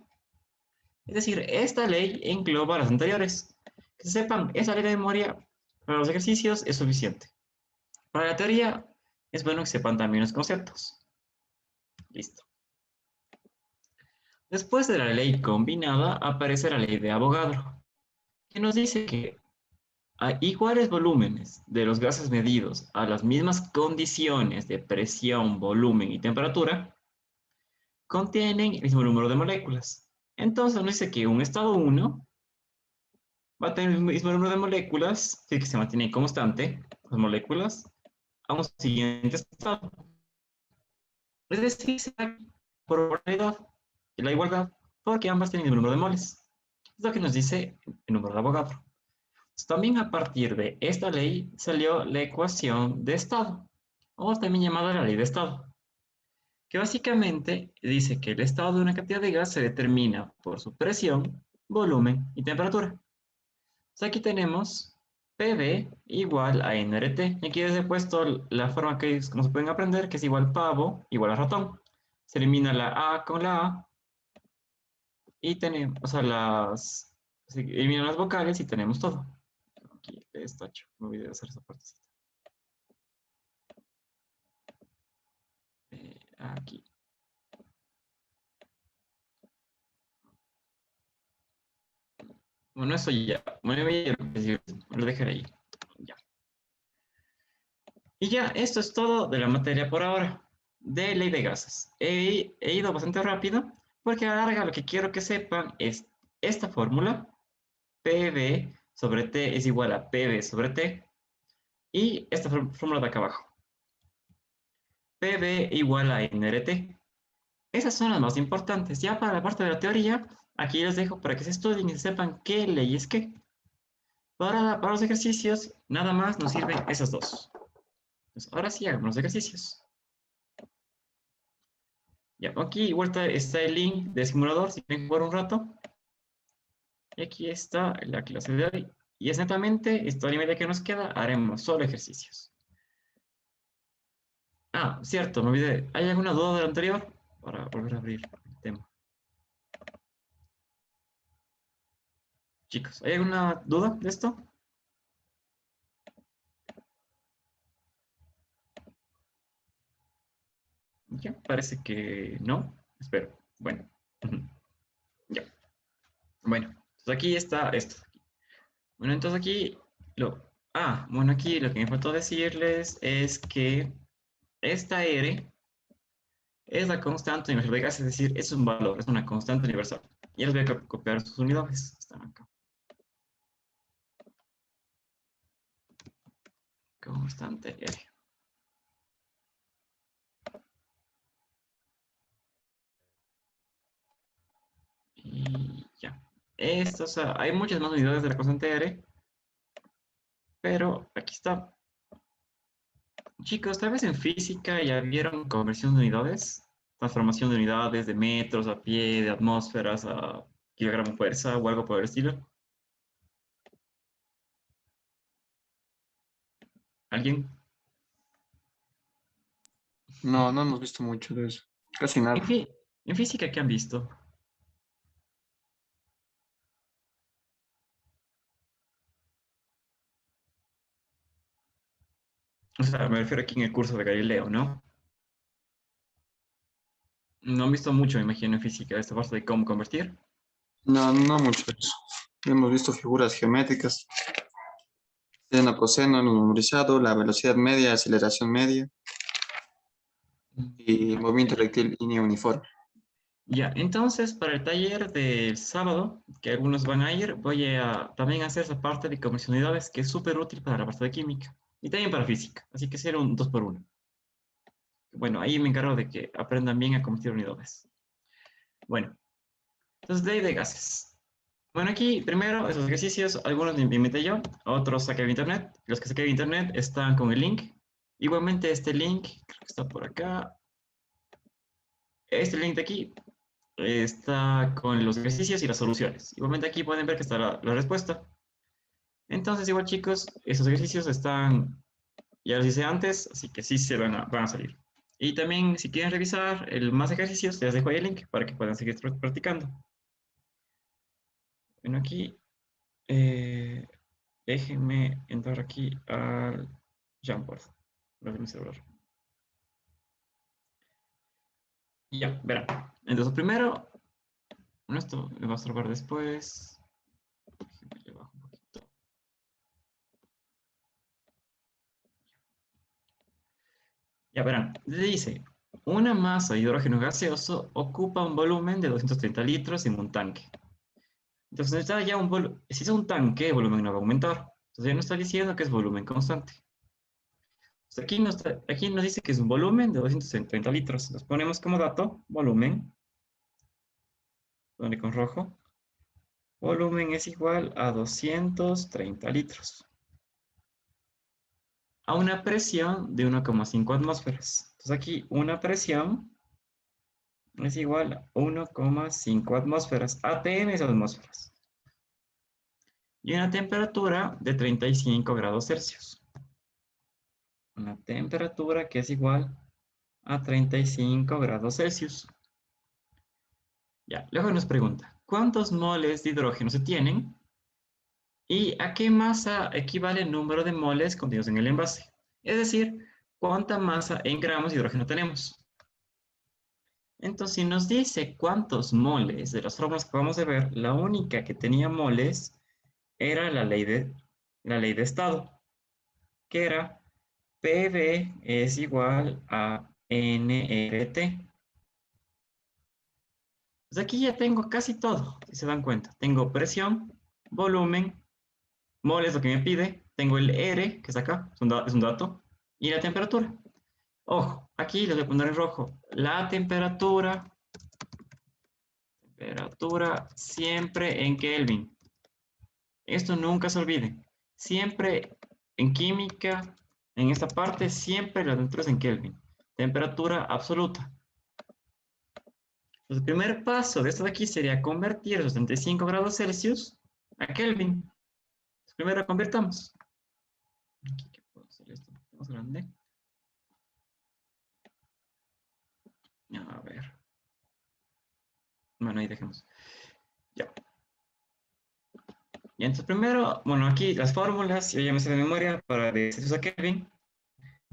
Es decir, esta ley engloba las anteriores. Que sepan, esa ley de memoria para los ejercicios es suficiente. Para la teoría es bueno que sepan también los conceptos. Listo. Después de la ley combinada aparece la ley de Avogadro, que nos dice que a iguales volúmenes de los gases medidos a las mismas condiciones de presión, volumen y temperatura, contienen el mismo número de moléculas. Entonces nos dice que un estado 1 va a tener el mismo número de moléculas, que se mantiene constante, las moléculas, a un siguiente estado. Es decir, se da por probabilidad y la igualdad, porque ambas tienen el mismo número de moles. Es lo que nos dice el número de Avogadro. También a partir de esta ley salió la ecuación de estado, o también llamada la ley de estado, que básicamente dice que el estado de una cantidad de gas se determina por su presión, volumen y temperatura. Entonces aquí tenemos PV igual a nRT. Aquí les he puesto la forma que como se pueden aprender, que es igual pavo igual a ratón. Se elimina la A con la A y tenemos, o sea, se eliminan las vocales y tenemos todo. aquí está hecho. Me olvidé de hacer esa parte. Aquí. Bueno, eso ya. Bueno, lo dejaré ahí. Ya. Y ya, esto es todo de la materia por ahora. De ley de gases. He ido bastante rápido porque a la larga lo que quiero que sepan es esta fórmula. PV sobre T es igual a PV sobre T. Y esta fórmula de acá abajo. PV igual a NRT. Esas son las más importantes. Ya para la parte de la teoría, aquí les dejo para que se estudien y sepan qué ley es qué. Para los ejercicios, nada más nos sirven esas dos. Entonces, ahora sí, hagamos los ejercicios. Ya, aquí igual está el link del simulador, si quieren jugar un rato. Y aquí está la clase de hoy. Y es netamente, esta hora y media que nos queda, haremos solo ejercicios. Ah, cierto, me olvidé. ¿Hay alguna duda del anterior? Para volver a abrir el tema. Chicos, ¿hay alguna duda de esto? Ya, parece que no. Espero. Bueno. Ya. Bueno, entonces aquí está esto. Bueno, entonces aquí bueno, aquí lo que me faltó decirles es que esta R es la constante universal de gases, es decir, es un valor, es una constante universal. Y les voy a copiar sus unidades. Están acá. Constante R. Y ya. Esto, o sea, hay muchas más unidades de la constante R, pero aquí está. Chicos, tal vez en física ya vieron conversión de unidades, transformación de unidades de metros a pie, de atmósferas a kilogramo fuerza o algo por el estilo. ¿Alguien? No, no hemos visto mucho de eso. Casi nada. En física, ¿qué han visto? O sea, me refiero aquí en el curso de Galileo, ¿no? No han visto mucho, me imagino, en física, esta parte de cómo convertir. No, no mucho de eso. Hemos visto figuras geométricas. Seno, coseno, numerizado, la velocidad media, aceleración media y movimiento rectilíneo uniforme. Ya, entonces para el taller del sábado, que algunos van a ir, voy a también hacer esa parte de conversión de unidades que es súper útil para la parte de química y también para física, así que será un 2 por 1. Bueno, ahí me encargo de que aprendan bien a convertir unidades. Bueno, entonces ley de gases. Bueno, aquí primero esos ejercicios, algunos me inventé yo, otros saqué de internet. Los que saqué de internet están con el link. Igualmente este link, creo que está por acá. Este link de aquí está con los ejercicios y las soluciones. Igualmente aquí pueden ver que está la respuesta. Entonces, igual chicos, esos ejercicios están, ya los hice antes, así que sí se van a salir. Y también, si quieren revisar más ejercicios, les dejo ahí el link para que puedan seguir practicando. Bueno, aquí, déjenme entrar aquí al Jamboard. Lo de mi celular. Y ya, verán. Entonces, primero, esto me va a observar después. Déjenme le bajo un poquito. Ya verán, dice, una masa de hidrógeno gaseoso ocupa un volumen de 230 litros en un tanque. Entonces necesita ya un volumen, si es un tanque, el volumen no va a aumentar. Entonces ya nos está diciendo que es volumen constante. Entonces aquí nos dice que es un volumen de 230 litros. Entonces ponemos como dato, volumen, pone con rojo. Volumen es igual a 230 litros. A una presión de 1,5 atmósferas. Entonces aquí una presión es igual a 1,5 atmósferas. ATM es atmósferas. Y una temperatura de 35 grados Celsius. Una temperatura que es igual a 35 grados Celsius. Ya, luego nos pregunta, ¿cuántos moles de hidrógeno se tienen ¿Y a qué masa equivale el número de moles contenidos en el envase? Es decir, ¿cuánta masa en gramos de hidrógeno tenemos? Entonces, si nos dice cuántos moles de las fórmulas que vamos a ver, la única que tenía moles era la ley de estado, que era PV es igual a nRT. Pues aquí ya tengo casi todo, si se dan cuenta. Tengo presión, volumen, moles, lo que me pide. Tengo el R, que está acá, es un dato, y la temperatura. Ojo, aquí les voy a poner en rojo. La temperatura siempre en Kelvin. Esto nunca se olvide. Siempre en química, en esta parte, siempre la temperatura es en Kelvin. Temperatura absoluta. El primer paso de esto de aquí sería convertir los 75 grados Celsius a Kelvin. Primero convertamos. Aquí que puedo hacer esto un poco más grande. A ver. Bueno, ahí dejemos. Ya. Y entonces primero, bueno, aquí las fórmulas, yo ya me sé de memoria para de Celsius a Kelvin.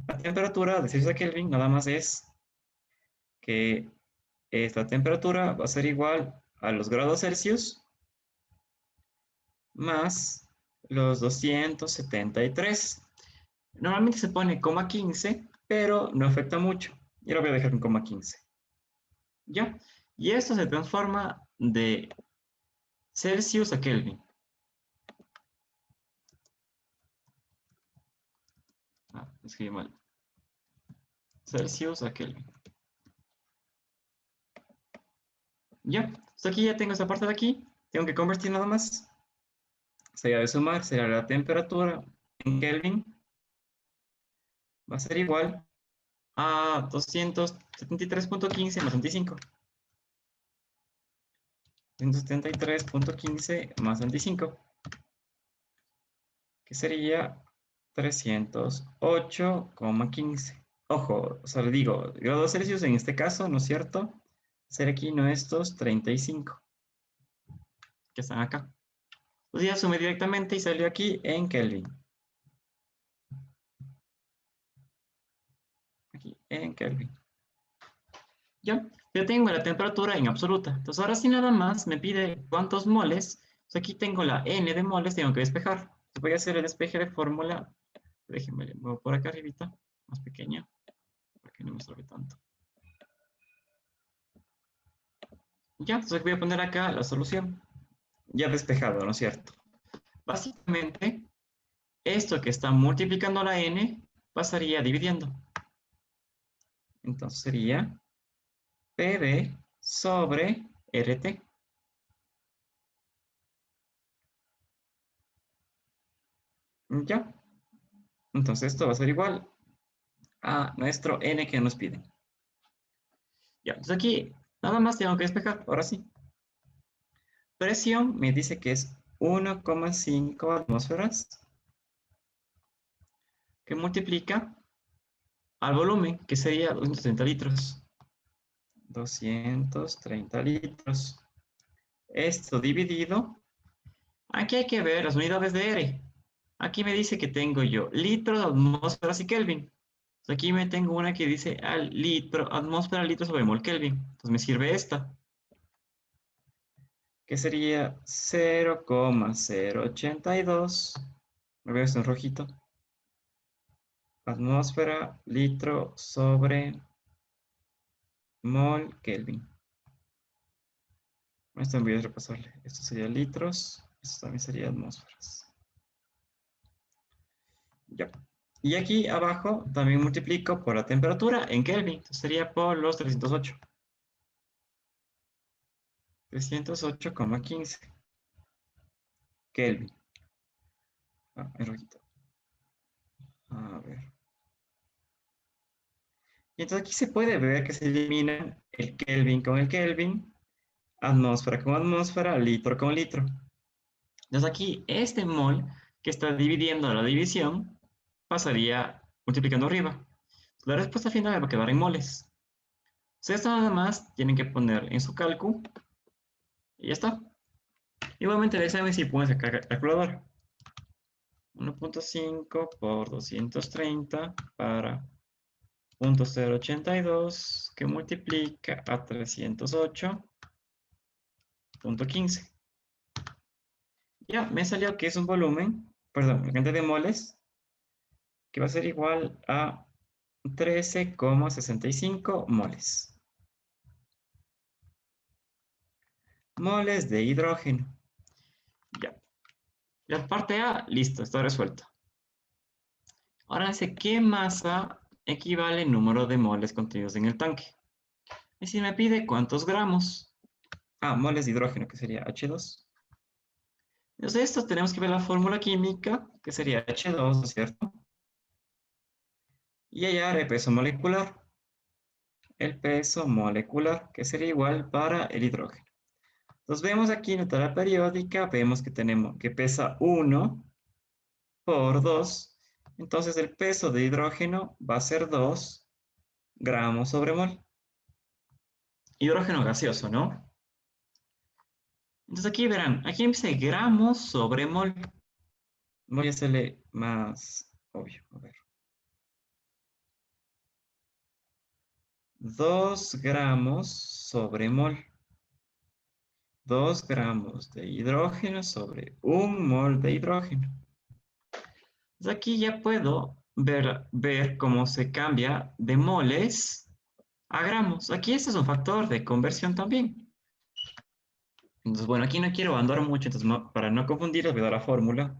La temperatura de Celsius a Kelvin nada más es que esta temperatura va a ser igual a los grados Celsius más los 273. Normalmente se pone coma 15, pero no afecta mucho. Yo lo voy a dejar en coma 15. ¿Ya? Y esto se transforma de Celsius a Kelvin. Ah, escribí mal. Celsius a Kelvin. Ya, entonces aquí ya tengo esta parte de aquí. Tengo que convertir nada más. Sería de sumar, será la temperatura en Kelvin. Va a ser igual a 273.15 más 25. 273.15 más 25. Que sería 308,15. Ojo, o sea, le digo, grados Celsius en este caso, ¿no es cierto? Ser aquí no estos 35 que están acá. Pues ya sumé directamente y salió aquí en Kelvin. Aquí en Kelvin. Ya, yo tengo la temperatura en absoluta. Entonces ahora sí nada más me pide cuántos moles. Entonces aquí tengo la N de moles, tengo que despejar. Entonces voy a hacer el despeje de fórmula. Déjenme, le muevo por acá arribita, más pequeña, para que no me estorbe tanto. Ya, entonces voy a poner acá la solución. Ya despejado, ¿no es cierto? Básicamente, esto que está multiplicando la N pasaría dividiendo. Entonces sería PV sobre RT. Ya. Entonces esto va a ser igual a nuestro N que nos piden. Ya, entonces aquí nada más tengo que despejar, ahora sí. Presión me dice que es 1,5 atmósferas que multiplica al volumen, que sería 230 litros. 230 litros. Esto dividido. Aquí hay que ver las unidades de R. Aquí me dice que tengo yo litros, atmósferas y Kelvin. Aquí me tengo una que dice al litro, atmósfera, litro sobre mol Kelvin. Entonces me sirve esta, que sería 0,082. Me veo esto en rojito. Atmósfera, litro sobre mol Kelvin. Esto voy a repasarle. Esto sería litros, esto también sería atmósferas. Ya. Y aquí abajo también multiplico por la temperatura en Kelvin. Entonces sería por los 308. 308,15 Kelvin. Ah, en rojito. A ver. Y entonces aquí se puede ver que se eliminan el Kelvin con el Kelvin, atmósfera con atmósfera, litro con litro. Entonces aquí este mol que está dividiendo la división pasaría multiplicando arriba. La respuesta final va a quedar en moles. Entonces esto nada más tienen que poner en su cálculo y ya está. Igualmente el examen si pones acá calculadora. 1.5 por 230 para 0.082 que multiplica a 308.15. Ya, me salió que es un volumen, perdón, la cantidad de moles, que va a ser igual a 13,65 moles. Moles de hidrógeno. Ya. La parte A, listo, está resuelto. Ahora dice, ¿qué masa equivale al número de moles contenidos en el tanque? Y si me pide cuántos gramos. Ah, moles de hidrógeno, que sería H2. Entonces, esto tenemos que ver la fórmula química, que sería H2, ¿no es cierto? Y hallar el peso molecular. El peso molecular, que sería igual para el hidrógeno. Entonces, vemos aquí en la tabla periódica, vemos que tenemos que pesa 1 por 2. Entonces, el peso de hidrógeno va a ser 2 gramos sobre mol. Hidrógeno gaseoso, ¿no? Entonces, aquí verán, aquí dice gramos sobre mol. Voy a hacerle más obvio, a ver. 2 gramos sobre mol. 2 gramos de hidrógeno sobre 1 mol de hidrógeno. Entonces aquí ya puedo ver cómo se cambia de moles a gramos. Aquí este es un factor de conversión también. Entonces, bueno, aquí no quiero andar mucho, entonces para no confundir, les voy a dar la fórmula,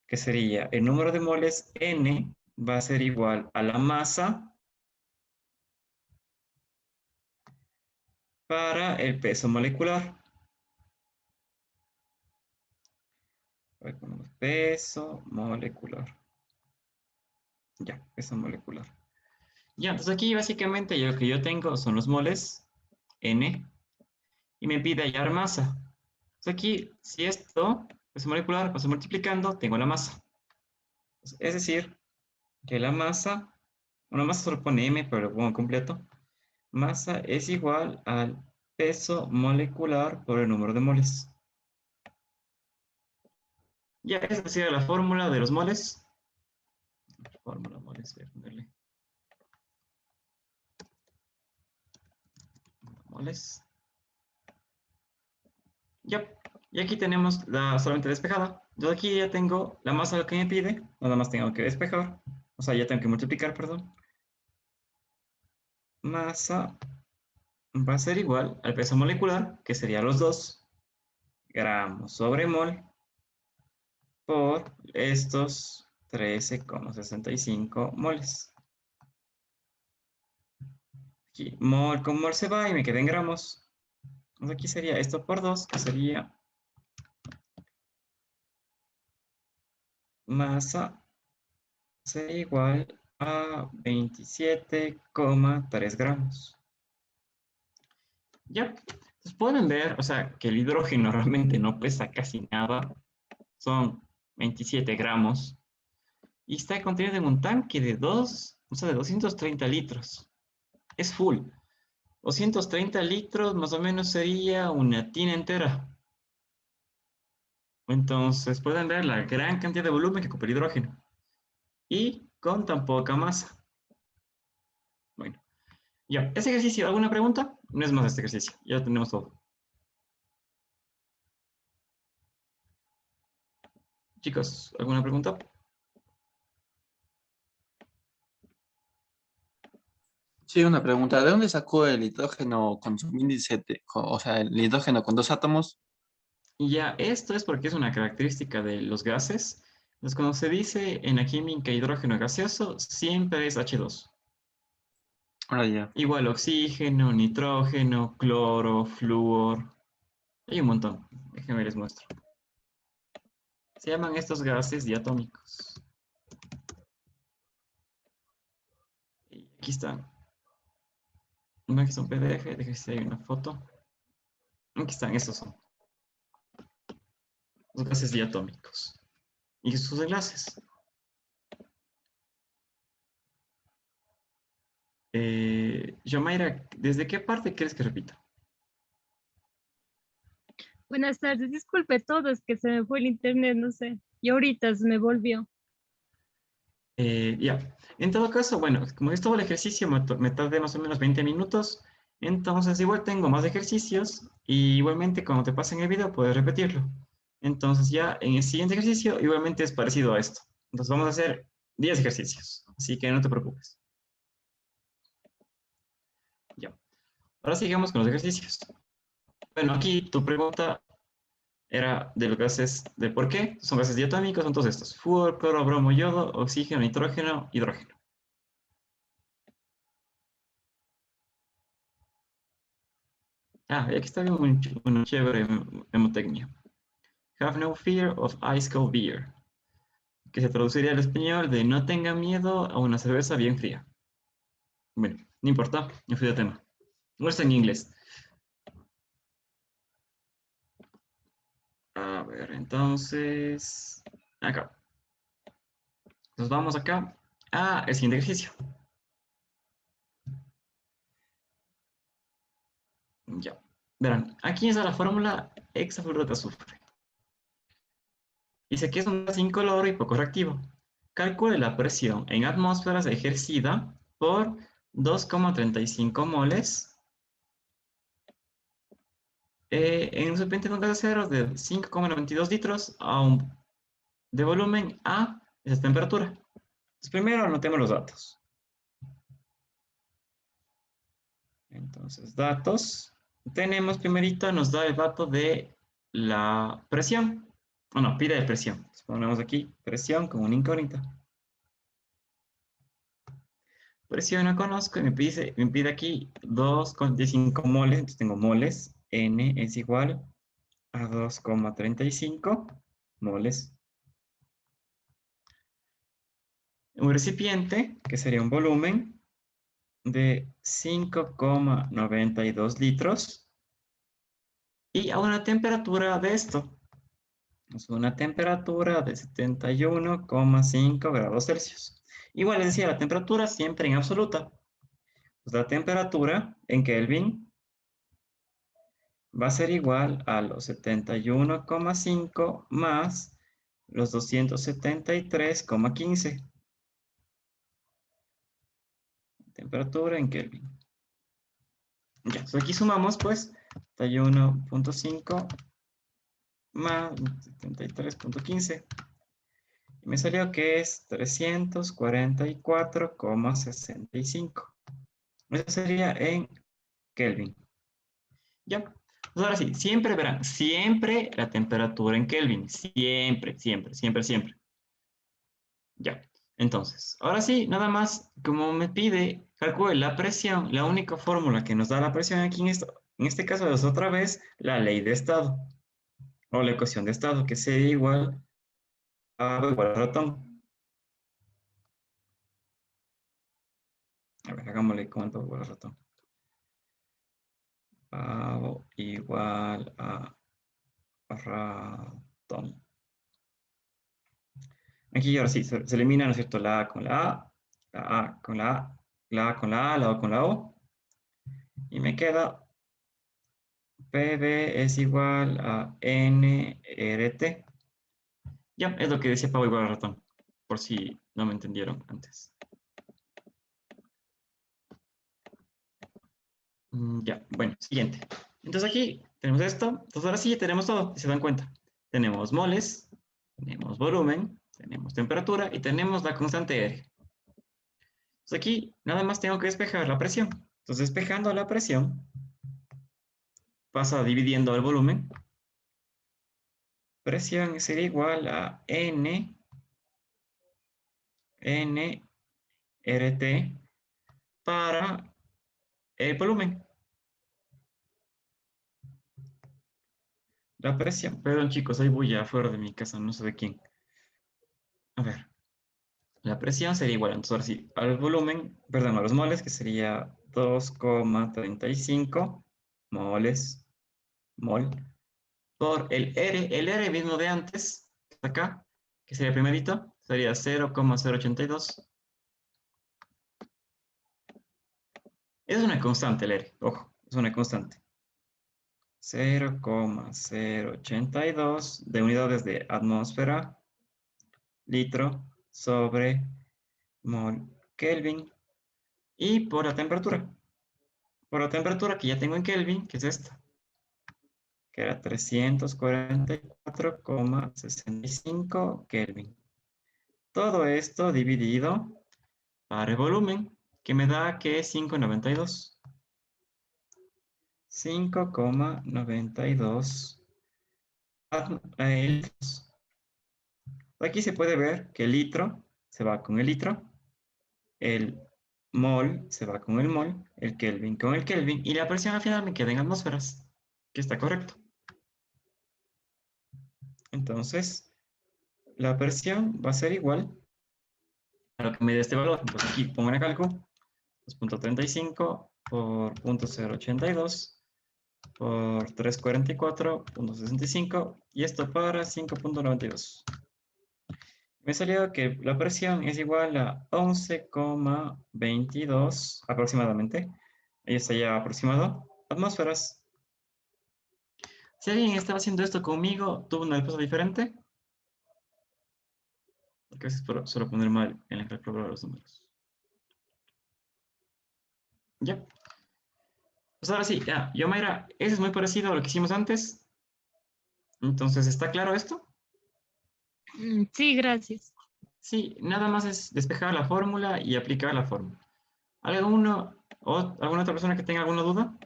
que sería el número de moles N va a ser igual a la masa para el peso molecular. A ver, ponemos peso molecular. Ya, peso molecular. Ya, entonces aquí básicamente lo que yo tengo son los moles N y me pide hallar masa. Entonces aquí, si esto, peso molecular, paso multiplicando, tengo la masa. Es decir, que la masa, una masa solo pone M, pero lo pongo completo. Masa es igual al peso molecular por el número de moles. Ya, esa sería la fórmula de los moles. Fórmula moles, voy a ponerle. Moles. Ya, y aquí tenemos la solamente despejada. Yo aquí ya tengo la masa que me pide, nada más tengo que despejar, o sea, ya tengo que multiplicar, perdón. Masa va a ser igual al peso molecular, que sería los 2 gramos sobre mol por estos 13,65 moles. Aquí mol con mol se va y me queda en gramos. Entonces aquí sería esto por 2, que sería masa sería igual a 27,3 gramos. Ya, entonces pueden ver, o sea, que el hidrógeno realmente no pesa casi nada. Son 27 gramos. Y está contenido en un tanque de 230 litros. Es full. 230 litros más o menos sería una tina entera. Entonces pueden ver la gran cantidad de volumen que ocupa el hidrógeno. Y con tan poca masa. Bueno, ya. ¿Ese ejercicio, alguna pregunta? No es más este ejercicio. Ya tenemos todo. Chicos, ¿alguna pregunta? Sí, una pregunta. ¿De dónde sacó el hidrógeno con su índice, o sea, el hidrógeno con 2 átomos? Y ya, esto es porque es una característica de los gases. Entonces, cuando se dice en la química hidrógeno gaseoso, siempre es H2. Ah, ya. Igual oxígeno, nitrógeno, cloro, flúor. Hay un montón. Déjenme les muestro. Se llaman estos gases diatómicos. Y aquí están. Aquí está un PDF, déjenme si hay una foto. Aquí están, estos son los gases diatómicos. Y sus enlaces. Yomaira, ¿desde qué parte quieres que repita? Buenas tardes, disculpe todo, es que se me fue el internet, no sé. y ahorita se me volvió. Ya. En todo caso, bueno, como es todo el ejercicio, me tardé más o menos 20 minutos. Entonces, igual tengo más ejercicios. Y igualmente, cuando te pasen el video, puedes repetirlo. Entonces, ya en el siguiente ejercicio, igualmente es parecido a esto. Entonces, vamos a hacer 10 ejercicios. Así que no te preocupes. Ya. Ahora sigamos con los ejercicios. Bueno, aquí tu pregunta era de los gases de por qué. Son gases diatómicos, son todos estos. Flúor, cloro, bromo, yodo, oxígeno, nitrógeno, hidrógeno. Ah, y aquí está bien una chévere mnemotecnia. Have no fear of ice cold beer. Que se traduciría al español de no tenga miedo a una cerveza bien fría. Bueno, no importa, yo fui de tema. No está en inglés. A ver, entonces... Acá. Nos vamos acá a el siguiente ejercicio. Ya. Verán, aquí está la fórmula hexafluoruro de azufre. Dice que es un gas incoloro y poco reactivo. Calcule la presión en atmósferas ejercida por 2,35 moles en un recipiente de un gas acero de 5,92 litros de volumen a esa temperatura. Entonces, primero anotemos los datos. Entonces, datos. Tenemos primerito, nos da el dato de la presión. Bueno, pide de presión. Entonces, ponemos aquí presión con una incógnita. Presión no conozco y me pide aquí 2,15 moles. Entonces tengo moles. N es igual a 2,35 moles. Un recipiente, que sería un volumen de 5,92 litros. Y a una temperatura de esto. Es una temperatura de 71,5 grados Celsius. Igual les decía, la temperatura siempre en absoluta. Pues la temperatura en Kelvin va a ser igual a los 71,5 más los 273,15. Temperatura en Kelvin. Ya, entonces aquí sumamos pues 71,5 más 73,15. Y me salió que es 344,65. Eso sería en Kelvin. Ya. Pues ahora sí, siempre verán, siempre la temperatura en Kelvin. Siempre, siempre, siempre, siempre. Ya. Entonces, ahora sí, nada más, como me pide, calcule la presión. La única fórmula que nos da la presión aquí en este caso es otra vez la ley de estado. O la ecuación de estado, que sería igual a V igual a ratón. A ver, hagámosle cuánto igual a ratón. Pavo igual a ratón. Aquí ahora sí, se elimina, ¿no es cierto? La A con la A, la A con la A, la A con la A, la O con la O. Y me queda PB es igual a NRT. Ya, es lo que decía Pavo igual a ratón, por si no me entendieron antes. Ya, bueno, siguiente. Entonces aquí tenemos esto. Entonces ahora sí tenemos todo, si se dan cuenta. Tenemos moles, tenemos volumen, tenemos temperatura y tenemos la constante R. Entonces aquí nada más tengo que despejar la presión. Entonces despejando la presión, pasa dividiendo el volumen. Presión sería igual a NRT para el volumen. La presión, perdón chicos, hay bulla afuera de mi casa, no sé de quién. A ver, la presión sería igual, entonces ahora sí, al volumen, perdón, a los moles, que sería 2,35 moles, mol, por el R mismo de antes, acá, que sería primerito, sería 0,082. Es una constante el R, ojo, es una constante. 0,082 de unidades de atmósfera litro sobre mol Kelvin. Y por la temperatura. Por la temperatura que ya tengo en Kelvin, que es esta, que era 344,65 Kelvin. Todo esto dividido para el volumen, que me da que es 5,92. 5,92 litros. Aquí se puede ver que el litro se va con el litro, el mol se va con el mol, el Kelvin con el Kelvin, y la presión al final me queda en atmósferas, que está correcto. Entonces, la presión va a ser igual a lo que me dé este valor. Entonces aquí pongo en el cálculo 2.35 por 0.082 por 344,65 y esto para 5,92. Me salió que la presión es igual a 11,22 aproximadamente. Ahí está ya aproximado. Atmósferas. Si alguien estaba haciendo esto conmigo, tuvo una respuesta diferente. Porque a veces suelo poner mal en el calculadora los números. Ya. Pues ahora sí, ya. Yomaira, eso es muy parecido a lo que hicimos antes. Entonces, ¿está claro esto? Sí, gracias. Sí, nada más es despejar la fórmula y aplicar la fórmula. ¿Alguna otra persona que tenga alguna duda?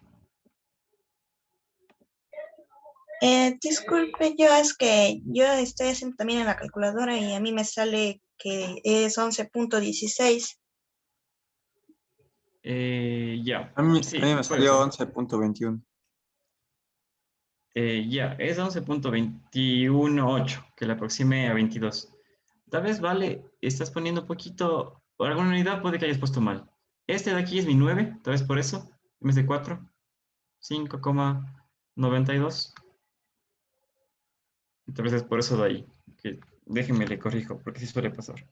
Disculpe, yo es que yo estoy haciendo también en la calculadora y a mí me sale que es 11.16. Ya. A mí Sí, me puede salió ser. 11.21. Ya, es 11,218, que le aproxime a 22. Tal vez, vale, estás poniendo un poquito, por alguna unidad puede que hayas puesto mal. Este de aquí es mi 9, tal vez por eso, en vez de 4, 5,92. Tal vez es por eso de ahí, que déjenme le corrijo, porque sí suele pasar.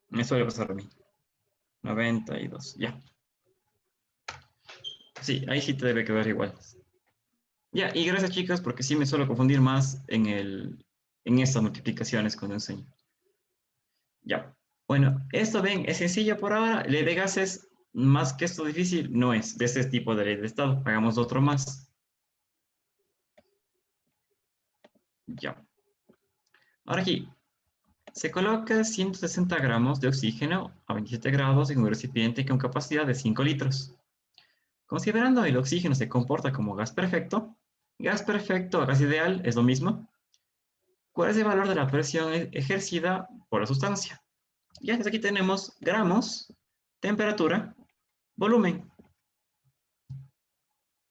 Me suele pasar a mí. 92, ya. Sí, ahí sí te debe quedar igual. Ya, y gracias chicos, porque sí me suelo confundir más en estas multiplicaciones cuando enseño. Ya. Bueno, esto ven, es sencillo por ahora. Ley de gases, más que esto difícil, no es de este tipo de ley de estado. Hagamos otro más. Ya. Ahora aquí, se coloca 160 gramos de oxígeno a 27 grados en un recipiente con capacidad de 5 litros. Considerando el oxígeno se comporta como gas perfecto o gas ideal es lo mismo. ¿Cuál es el valor de la presión ejercida por la sustancia? Ya, desde aquí tenemos gramos, temperatura, volumen.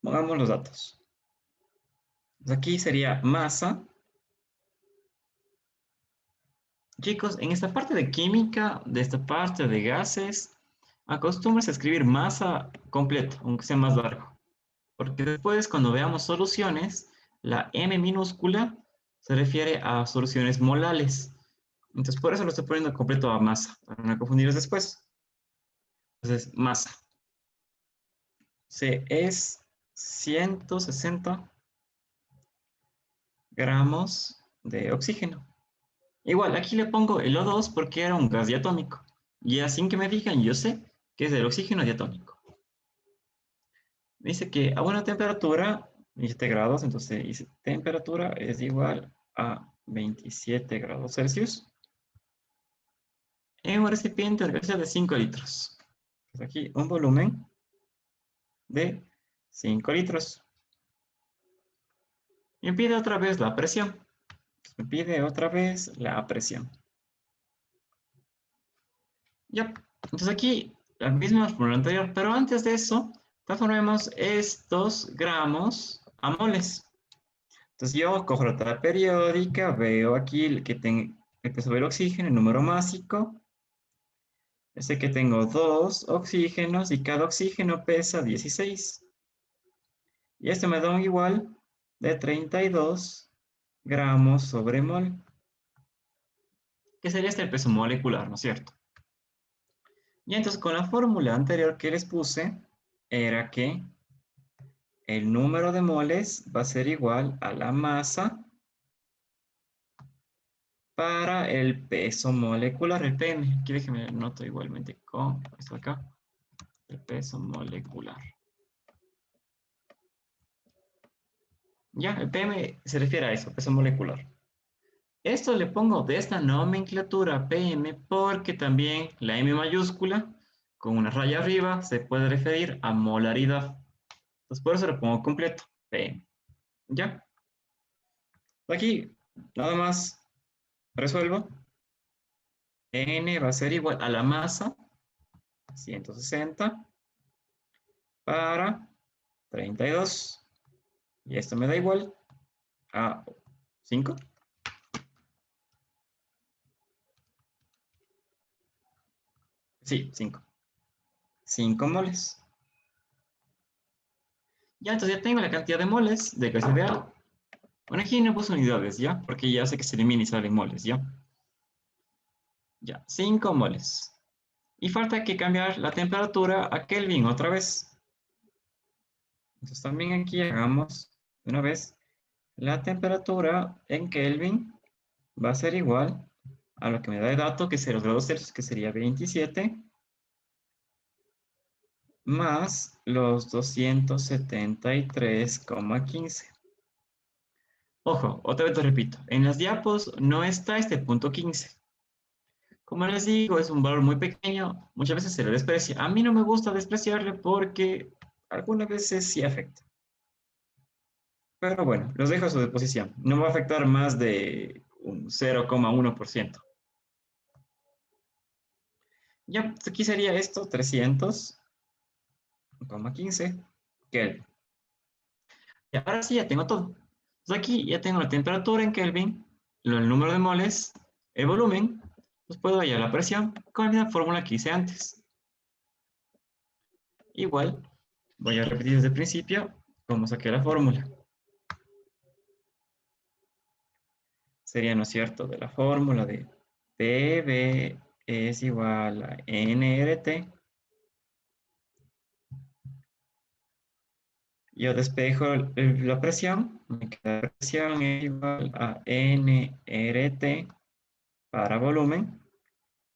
Pongamos los datos. Pues aquí sería masa. Chicos, en esta parte de química, de esta parte de gases, acostúmbrense a escribir masa completo, aunque sea más largo. Porque después, cuando veamos soluciones, la M minúscula se refiere a soluciones molales. Entonces, por eso lo estoy poniendo completo a masa, para no confundirlos después. Entonces, masa. C es 160 gramos de oxígeno. Igual, aquí le pongo el O2 porque era un gas diatómico. Y así que me digan, yo sé que es del oxígeno diatómico. Dice que a buena temperatura, 27 grados, entonces dice temperatura es igual a 27 grados Celsius en un recipiente de 5 litros. Pues aquí un volumen de 5 litros. Me pide otra vez la presión. Me pide otra vez la presión. Ya, entonces aquí la misma fórmula anterior, pero antes de eso, transformemos estos gramos a moles. Entonces yo cojo la tabla periódica, veo aquí el que tengo el peso del oxígeno, el número másico. Sé que tengo 2 oxígenos y cada oxígeno pesa 16. Y esto me da un igual de 32 gramos sobre mol. Que sería este el peso molecular, ¿no es cierto? Y entonces con la fórmula anterior que les puse, era que el número de moles va a ser igual a la masa para el peso molecular, el PM. Aquí déjenme anoto igualmente con esto acá, el peso molecular. Ya, el PM se refiere a eso, peso molecular. Esto le pongo de esta nomenclatura PM porque también la M mayúscula con una raya arriba se puede referir a molaridad. Entonces por eso lo pongo completo, PM. ¿Ya? Aquí nada más resuelvo. N va a ser igual a la masa, 160, para 32. Y esto me da igual a 5. Sí, 5. 5 moles. Ya, entonces ya tengo la cantidad de moles de gas ideal. Bueno, aquí no puse unidades, ¿ya? Porque ya sé que se elimina y salen moles, ¿ya? Ya, 5 moles. Y falta que cambiar la temperatura a Kelvin otra vez. Entonces también aquí hagamos de una vez la temperatura en Kelvin va a ser igual a lo que me da el dato, que es los grados Celsius, que sería 27, más los 273,15. Ojo, otra vez lo repito, en las diapos no está este punto 15. Como les digo, es un valor muy pequeño, muchas veces se le desprecia. A mí no me gusta despreciarle porque algunas veces sí afecta. Pero bueno, los dejo a su disposición. No va a afectar más de un 0,1%. Ya, aquí sería esto, 300,15 Kelvin. Y ahora sí, ya tengo todo. Entonces aquí ya tengo la temperatura en Kelvin, el número de moles, el volumen, pues puedo hallar la presión con la misma fórmula que hice antes. Igual, voy a repetir desde el principio cómo saqué la fórmula. Sería, ¿no es cierto?, de la fórmula de PV es igual a nRT. Yo despejo la presión, me queda la presión es igual a nRT para volumen.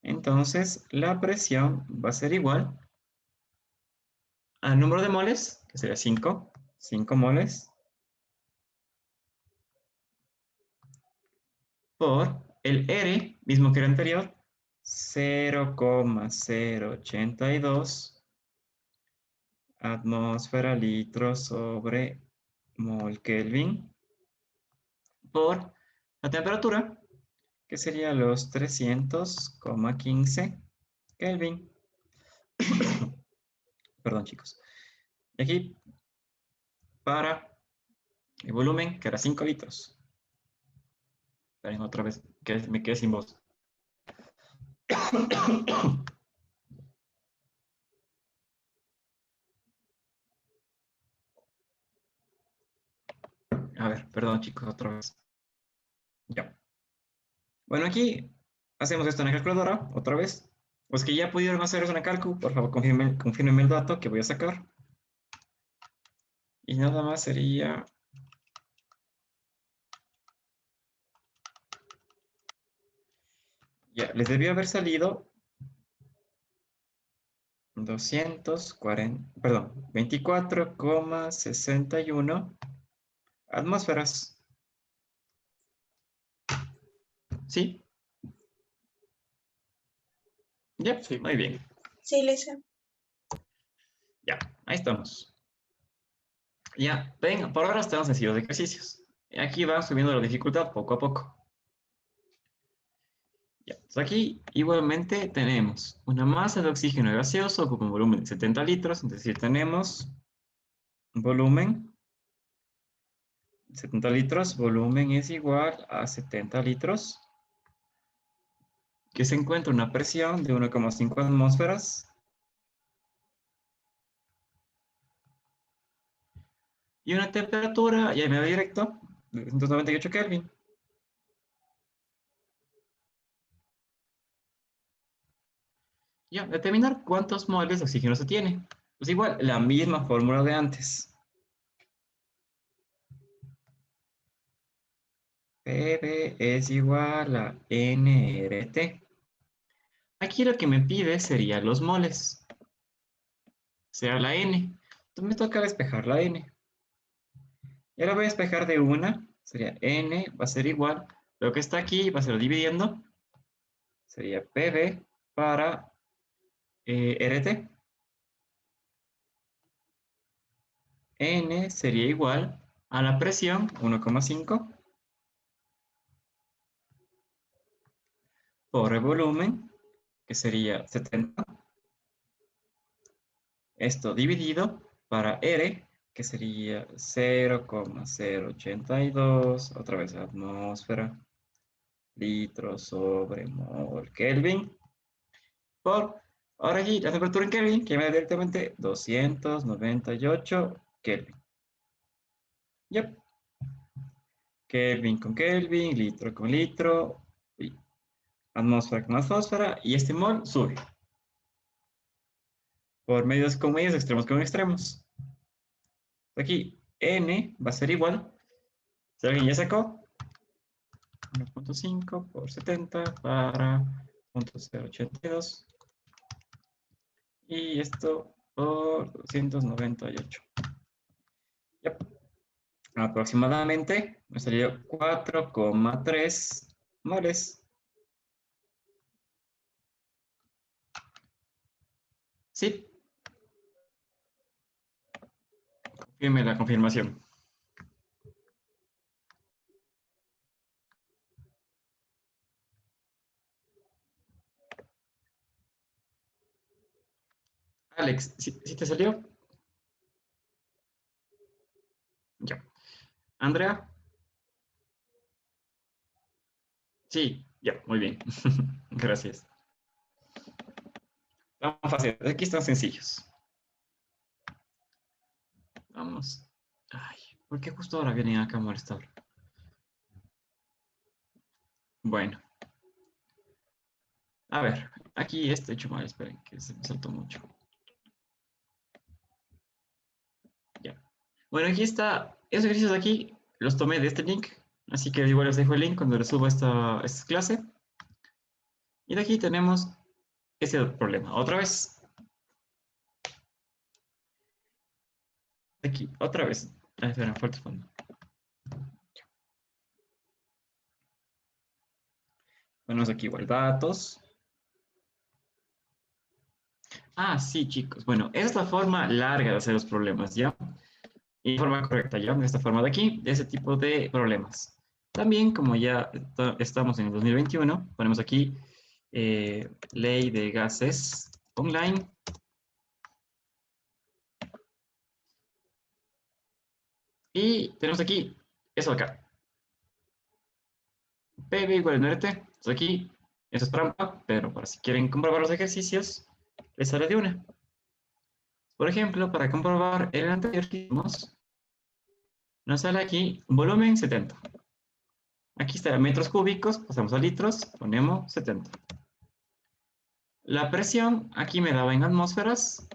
Entonces, la presión va a ser igual al número de moles, que sería 5 moles, por el R, mismo que el anterior, 0,082 atmósfera litros sobre mol Kelvin, por la temperatura, que sería los 300,15 Kelvin. Perdón, chicos. Y aquí, para el volumen, que era 5 litros. Esperen otra vez, que me quedé sin voz. A ver, perdón, chicos, otra vez. Ya. Bueno, aquí hacemos esto en la calculadora, otra vez. Los que ya pudieron hacer eso en el cálculo, por favor, confirmen el dato que voy a sacar. Y nada más sería... Ya, les debió haber salido 24,61 atmósferas. ¿Sí? Ya, Sí. muy bien. Sí, Lisa. Ya, ahí estamos. Ya, ven, por ahora estamos sencillos de ejercicios. Aquí va subiendo la dificultad poco a poco. Ya, entonces aquí igualmente tenemos una masa de oxígeno gaseoso con un volumen de 70 litros, es decir, tenemos volumen 70 litros, volumen es igual a 70 litros, que se encuentra una presión de 1,5 atmósferas y una temperatura, ya me va directo, de 298 Kelvin. Ya, determinar cuántos moles de oxígeno se tiene. Pues igual, la misma fórmula de antes. PB es igual a NRT. Aquí lo que me pide sería los moles. Sea la N. Entonces me toca despejar la N. Y ahora voy a despejar de una. Sería N, va a ser igual. Lo que está aquí va a ser dividiendo. Sería PB para RT. N sería igual a la presión 1,5 por el volumen, que sería 70. Esto dividido para R, que sería 0,082, otra vez atmósfera, litros sobre mol Kelvin, por, ahora aquí la temperatura en Kelvin, que me da directamente 298 Kelvin. Yep. Kelvin con Kelvin, litro con litro, y atmósfera con atmósfera, y este mol sube. Por medios con medios, extremos con extremos. Aquí N va a ser igual. Si alguien ya sacó, 1,5 por 70 para 0,082. Y esto por 298. Yep. Aproximadamente me salió 4,3 moles. Sí. Confirme la confirmación. Alex, ¿sí te salió? Ya. Andrea. Sí, ya, muy bien. Gracias. Vamos fácil. Aquí están sencillos. Vamos. Ay, ¿por qué justo ahora vienen acá a molestar? Bueno. A ver, aquí este hecho mal, esperen, que se me saltó mucho. Ya. Bueno, aquí está. Esos ejercicios de aquí los tomé de este link. Así que igual les dejo el link cuando les suba esta clase. Y de aquí tenemos ese problema. Otra vez. Aquí, otra vez. Ah, espera, fuerte fondo. Ponemos aquí igual datos. Ah, sí, chicos. Bueno, esa es la forma larga de hacer los problemas, ¿ya? Y forma correcta, ¿ya? De esta forma de aquí, de ese tipo de problemas. También, como ya estamos en el 2021, ponemos aquí ley de gases online. Y tenemos aquí eso acá. PV igual a NRT. Entonces aquí, eso es trampa, pero para si quieren comprobar los ejercicios, les sale de una. Por ejemplo, para comprobar el anterior que hicimos, nos sale aquí volumen 70. Aquí está metros cúbicos, pasamos a litros, ponemos 70. La presión aquí me daba en atmósferas,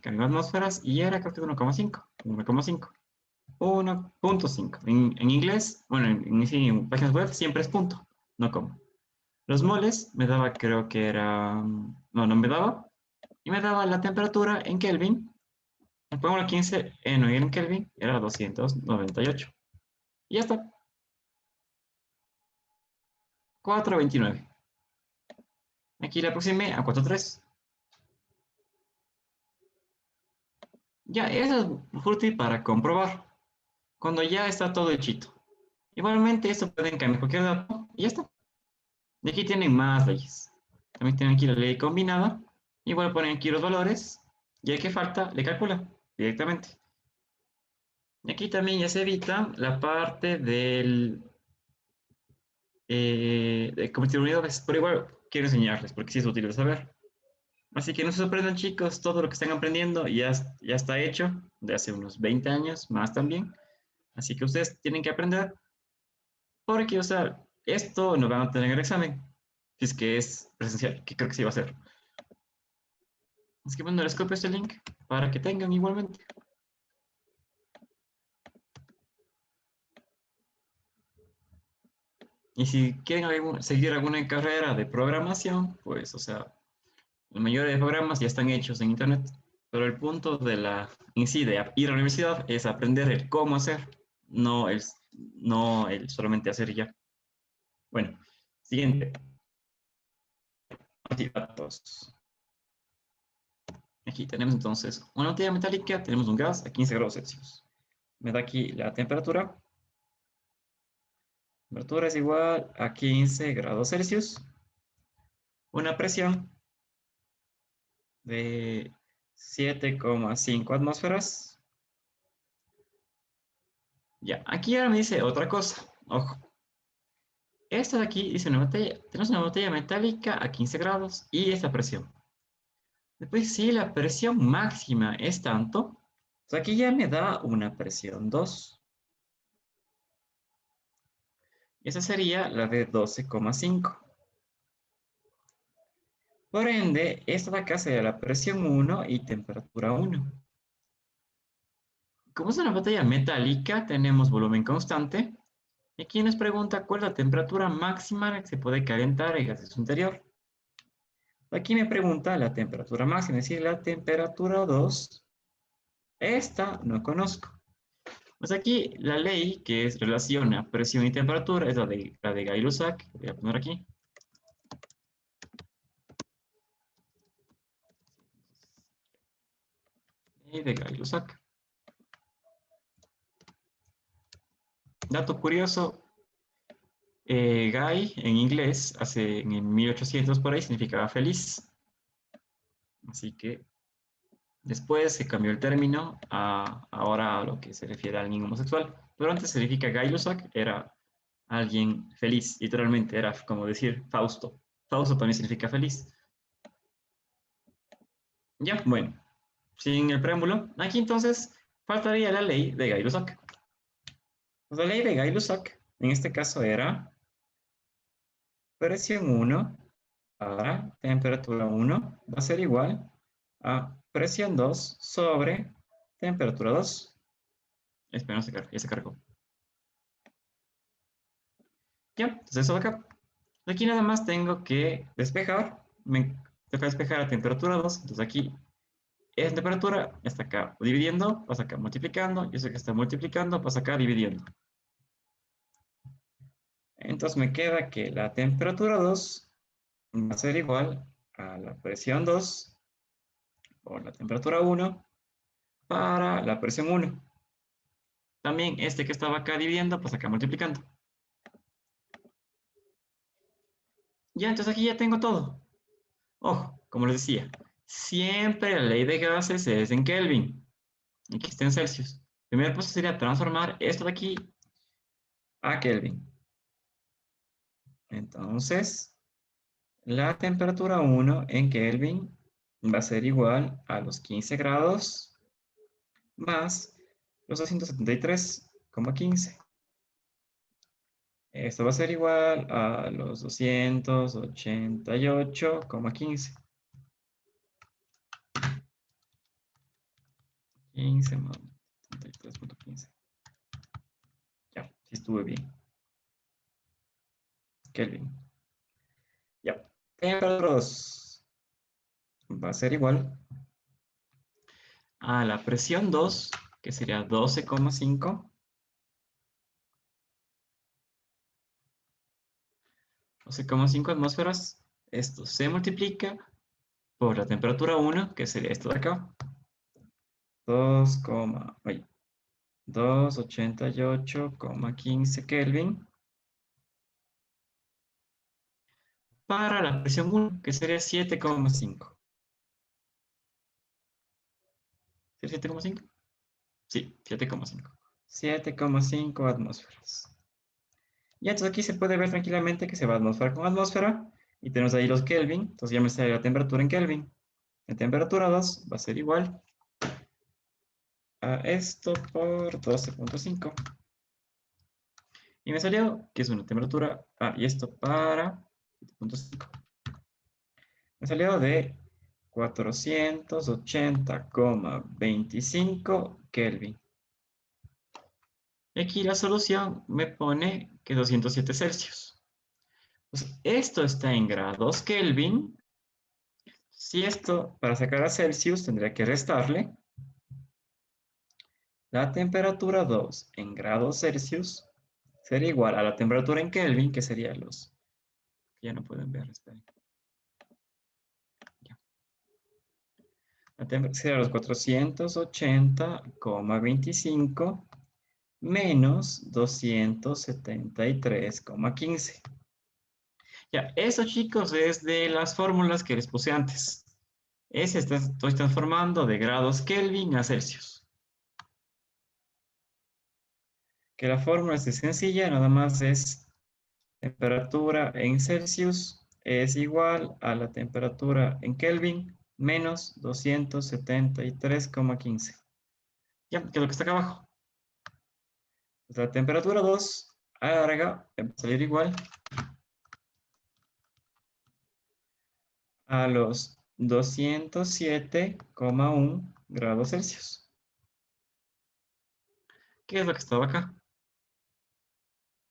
y era creo que 1,5. 1,5. En inglés, bueno, en páginas web siempre es punto, no coma. Los moles me daba, creo que era, no me daba, y me daba la temperatura en Kelvin. Pongo 15 en Kelvin, era 298. Y ya está. 429. Aquí la aproximé a 4,3. Ya, eso es útil para comprobar. Cuando ya está todo hechito. Igualmente, esto pueden cambiar cualquier dato y ya está. Y aquí tienen más leyes. También tienen aquí la ley combinada. Igual ponen aquí los valores. Y el que falta, le calcula directamente. Y aquí también ya se evita la parte del de convertir unidades. Pero igual quiero enseñarles porque sí es útil de saber. Así que no se sorprendan, chicos, todo lo que están aprendiendo ya está hecho de hace unos 20 años, más también. Así que ustedes tienen que aprender porque, o sea, esto no van a tener en el examen, si es que es presencial, que creo que sí va a ser. Así que bueno, les copio este link para que tengan igualmente. Y si quieren seguir alguna carrera de programación, pues, o sea, la mayoría de programas ya están hechos en Internet, pero el punto en sí de ir a la universidad es aprender el cómo hacer, no el solamente hacer ya. Bueno, siguiente. Datos. Aquí tenemos entonces una botella metálica, tenemos un gas a 15 grados Celsius. Me da aquí la temperatura. La temperatura es igual a 15 grados Celsius. Una presión de 7,5 atmósferas. Ya, aquí ahora me dice otra cosa. Ojo. Esta de aquí dice una botella. Tenemos una botella metálica a 15 grados y esta presión. Después, si la presión máxima es tanto, pues aquí ya me da una presión 2. Esa sería la de 12,5. Por ende, esta de acá sería la presión 1 y temperatura 1. Como es una botella metálica, tenemos volumen constante. Y aquí nos pregunta cuál es la temperatura máxima a la que se puede calentar el gaseoso interior. Aquí me pregunta la temperatura máxima, es decir, la temperatura 2. Esta no conozco. Pues aquí la ley que relaciona presión y temperatura es la de Gay-Lussac. Voy a poner aquí. Ley de Gay-Lussac. Dato curioso, Guy en inglés, en 1800 por ahí, significaba feliz. Así que después se cambió el término ahora a lo que se refiere a alguien homosexual. Pero antes significa Gay-Lussac, era alguien feliz, literalmente, era como decir Fausto. Fausto también significa feliz. Ya, bueno, sin el preámbulo, aquí entonces faltaría la ley de Gay-Lussac. Pues la ley de Gay-Lussac, en este caso era presión 1 para temperatura 1 va a ser igual a presión 2 sobre temperatura 2. Espera, ya se cargó. Ya, entonces eso de acá. Aquí nada más tengo que despejar. Me toca despejar a temperatura 2. Entonces aquí, esa temperatura está acá dividiendo, pasa acá multiplicando. Yo sé que está multiplicando, pasa acá dividiendo. Entonces me queda que la temperatura 2 va a ser igual a la presión 2 por la temperatura 1 para la presión 1. También este que estaba acá dividiendo, pues acá multiplicando. Ya, entonces aquí ya tengo todo. Ojo, como les decía, siempre la ley de gases es en Kelvin. Aquí está en Celsius. El primer paso sería transformar esto de aquí a Kelvin. Entonces, la temperatura 1 en Kelvin va a ser igual a los 15 grados más los 273,15. Esto va a ser igual a los 288,15. 15 más 73,15. Ya, sí estuve bien. Kelvin. Ya. Temperatura 2 va a ser igual a la presión 2, que sería 12,5. 12,5 atmósferas. Esto se multiplica por la temperatura 1, que sería esto de acá. 288,15 Kelvin. Para la presión 1, que sería 7,5. ¿Sería 7,5? Sí, 7,5. 7,5 atmósferas. Y entonces aquí se puede ver tranquilamente que se va atmósfera con atmósfera. Y tenemos ahí los Kelvin. Entonces ya me sale la temperatura en Kelvin. La temperatura 2 va a ser igual a esto por 12,5. Y me salió que es una temperatura, y esto para 7,5. Me salió de 480,25 Kelvin. Y aquí la solución me pone que 207 Celsius. Pues esto está en grados Kelvin. Si esto, para sacar a Celsius, tendría que restarle la temperatura 2 en grados Celsius sería igual a la temperatura en Kelvin, que sería los... Ya no pueden ver, esperen. Ya. La temperatura sería los 480,25 menos 273,15. Ya, eso chicos es de las fórmulas que les puse antes. Estoy transformando de grados Kelvin a Celsius. Que la fórmula es sencilla, nada más es temperatura en Celsius es igual a la temperatura en Kelvin menos 273,15. Ya, que es lo que está acá abajo. La temperatura 2 alarga, va a salir igual a los 207,1 grados Celsius. ¿Qué es lo que estaba acá?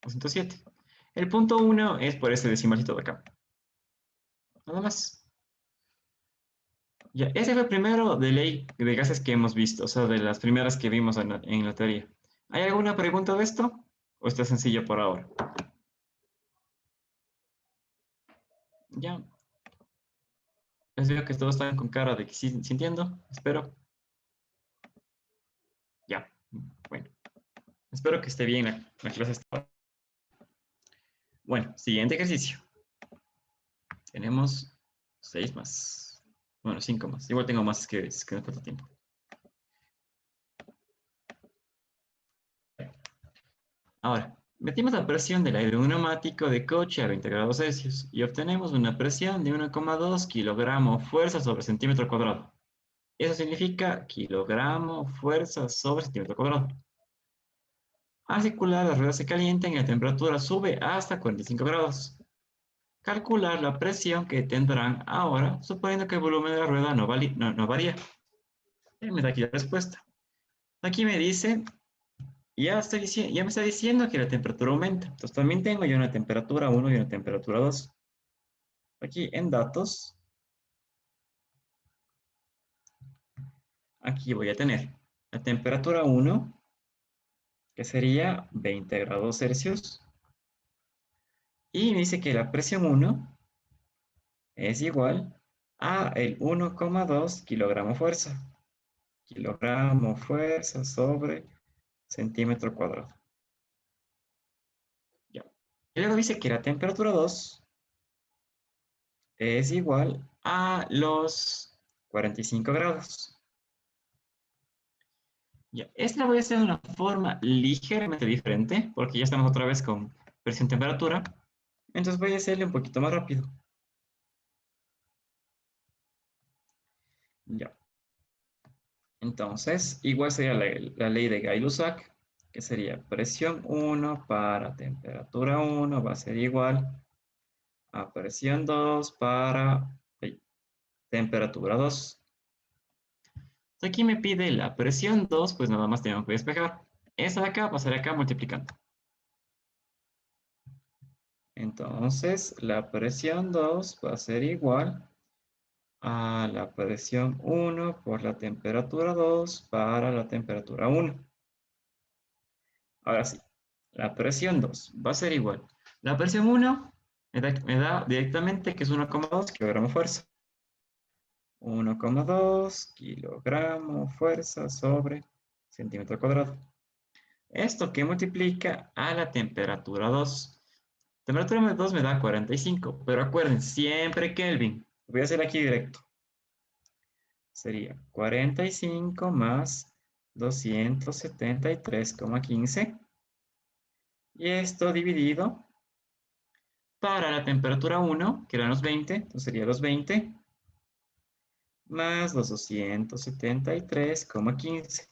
207. El punto 1 es por este decimalito de acá. Nada más. Ya, ese fue el primero de ley de gases que hemos visto, o sea, de las primeras que vimos en la teoría. ¿Hay alguna pregunta de esto? ¿O está sencillo por ahora? Ya. Les veo que todos están con cara de que sí, sintiendo. Espero. Ya. Bueno. Espero que esté bien la clase hasta ahora. Bueno, siguiente ejercicio. Tenemos 6 más. Bueno, 5 más. Igual tengo más que no falta tiempo. Ahora, metimos la presión del aire neumático de coche a 20 grados Celsius y obtenemos una presión de 1,2 kilogramo fuerza sobre centímetro cuadrado. Eso significa kilogramo fuerza sobre centímetro cuadrado. Al circular, la rueda se calienta y la temperatura sube hasta 45 grados. Calcular la presión que tendrán ahora, suponiendo que el volumen de la rueda no varía. Me da aquí la respuesta. Aquí me dice, ya me está diciendo que la temperatura aumenta. Entonces también tengo yo una temperatura 1 y una temperatura 2. Aquí en datos, aquí voy a tener la temperatura 1, que sería 20 grados Celsius. Y me dice que la presión 1 es igual a el 1,2 kilogramo fuerza. Kilogramo fuerza sobre centímetro cuadrado. Ya. Y luego dice que la temperatura 2 es igual a los 45 grados. Ya. Esta la voy a hacer de una forma ligeramente diferente, porque ya estamos otra vez con presión-temperatura. Entonces voy a hacerle un poquito más rápido. Ya. Entonces, igual sería la ley de Gay-Lussac, que sería presión 1 para temperatura 1 va a ser igual a presión 2 para temperatura 2. Aquí me pide la presión 2, pues nada más tengo que despejar. Esa de acá pasaré acá multiplicando. Entonces, la presión 2 va a ser igual a la presión 1 por la temperatura 2 para la temperatura 1. Ahora sí, la presión 2 va a ser igual. La presión 1 me da directamente que es 1,2 kilogramo fuerza. 1,2 kilogramo fuerza sobre centímetro cuadrado. Esto que multiplica a la temperatura 2. Temperatura 2 me da 45, pero acuérdense, siempre Kelvin. Voy a hacer aquí directo. Sería 45 más 273,15. Y esto dividido para la temperatura 1, que eran los 20, entonces sería los 20, más los 273,15.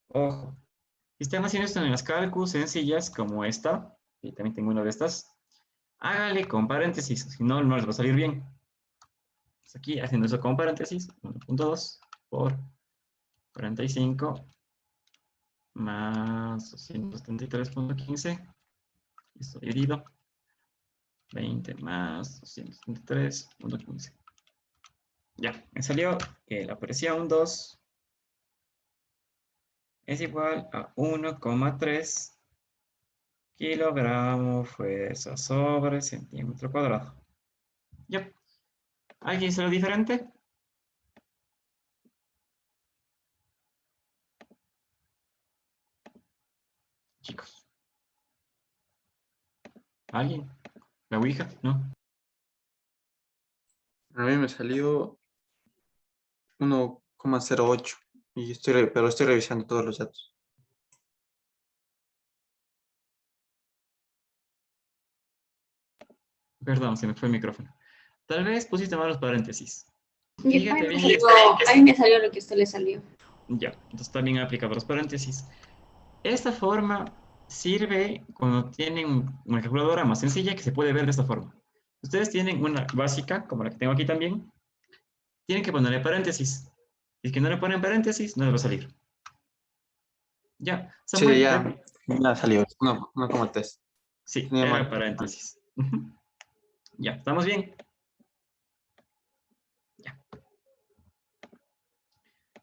Ojo, si están haciendo esto en las cálculos sencillas como esta, y también tengo una de estas, hágale con paréntesis, si no, no les va a salir bien. Pues aquí, haciendo eso con paréntesis, 1.2 por 45 más 273,15, esto dividido 20 más 273.15. Ya, me salió que la presión 2 es igual a 1,3 kilogramos fuerza sobre centímetro cuadrado. Ya. ¿Alguien hizo lo diferente? Chicos. ¿Alguien? ¿La Ouija? ¿No? A mí me salió 1,08 y pero estoy revisando todos los datos. Perdón, se me fue el micrófono. Tal vez pusiste mal los paréntesis. Y Fíjate bien. a mí me salió lo que a usted le salió. Ya, entonces también aplicado los paréntesis. Esta forma sirve cuando tienen una calculadora más sencilla que se puede ver de esta forma. Ustedes tienen una básica, como la que tengo aquí también, tienen que ponerle paréntesis. Si es que no le ponen paréntesis, no les va a salir. Ya, Samuel. Sí, ya salió. 1,3. Sí, Tenía era mal. paréntesis. Ujú. Ya, ¿estamos bien? Ya.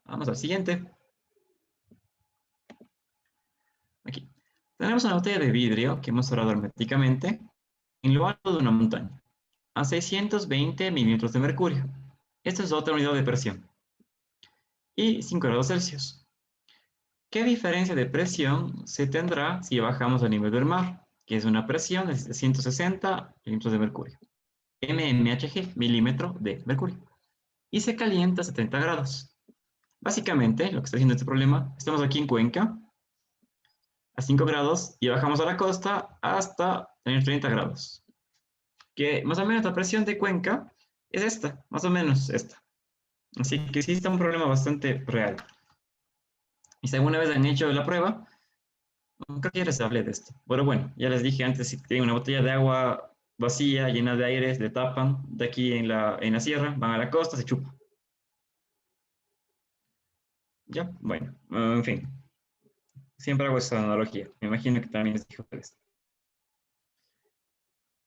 Vamos al siguiente. Aquí. Tenemos una botella de vidrio que hemos cerrado herméticamente en lo alto de una montaña, a 620 milímetros de mercurio. Esta es otra unidad de presión. Y 5 grados Celsius. ¿Qué diferencia de presión se tendrá si bajamos al nivel del mar? Que es una presión de 160 milímetros de mercurio. mmHg, milímetro de mercurio. Y se calienta a 70 grados. Básicamente, lo que está haciendo este problema, estamos aquí en Cuenca, a 5 grados, y bajamos a la costa hasta tener 30 grados. Que más o menos la presión de Cuenca es esta, más o menos esta. Así que sí está un problema bastante real. Y si alguna vez han hecho la prueba, creo que ya les hablé de esto. Pero bueno, ya les dije antes, si tienen una botella de agua vacía, llena de aire, le tapan de aquí en la sierra, van a la costa, se chupa. Ya, bueno, en fin. Siempre hago esa analogía. Me imagino que también les dije a ustedes.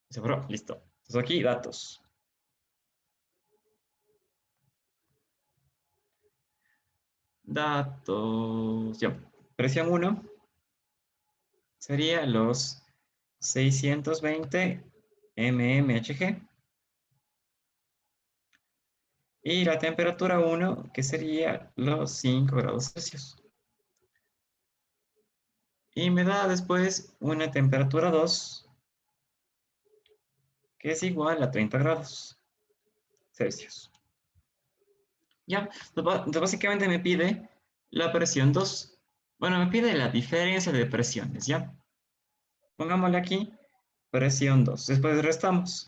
Se borró, listo. Entonces aquí, datos. Datos. Ya. Presión 1 sería los 620 mmHg. Y la temperatura 1, que sería los 5 grados Celsius. Y me da después una temperatura 2, que es igual a 30 grados Celsius. Ya, entonces básicamente me pide la presión 2. Bueno, me pide la diferencia de presiones, ¿ya? Pongámosle aquí presión 2. Después restamos.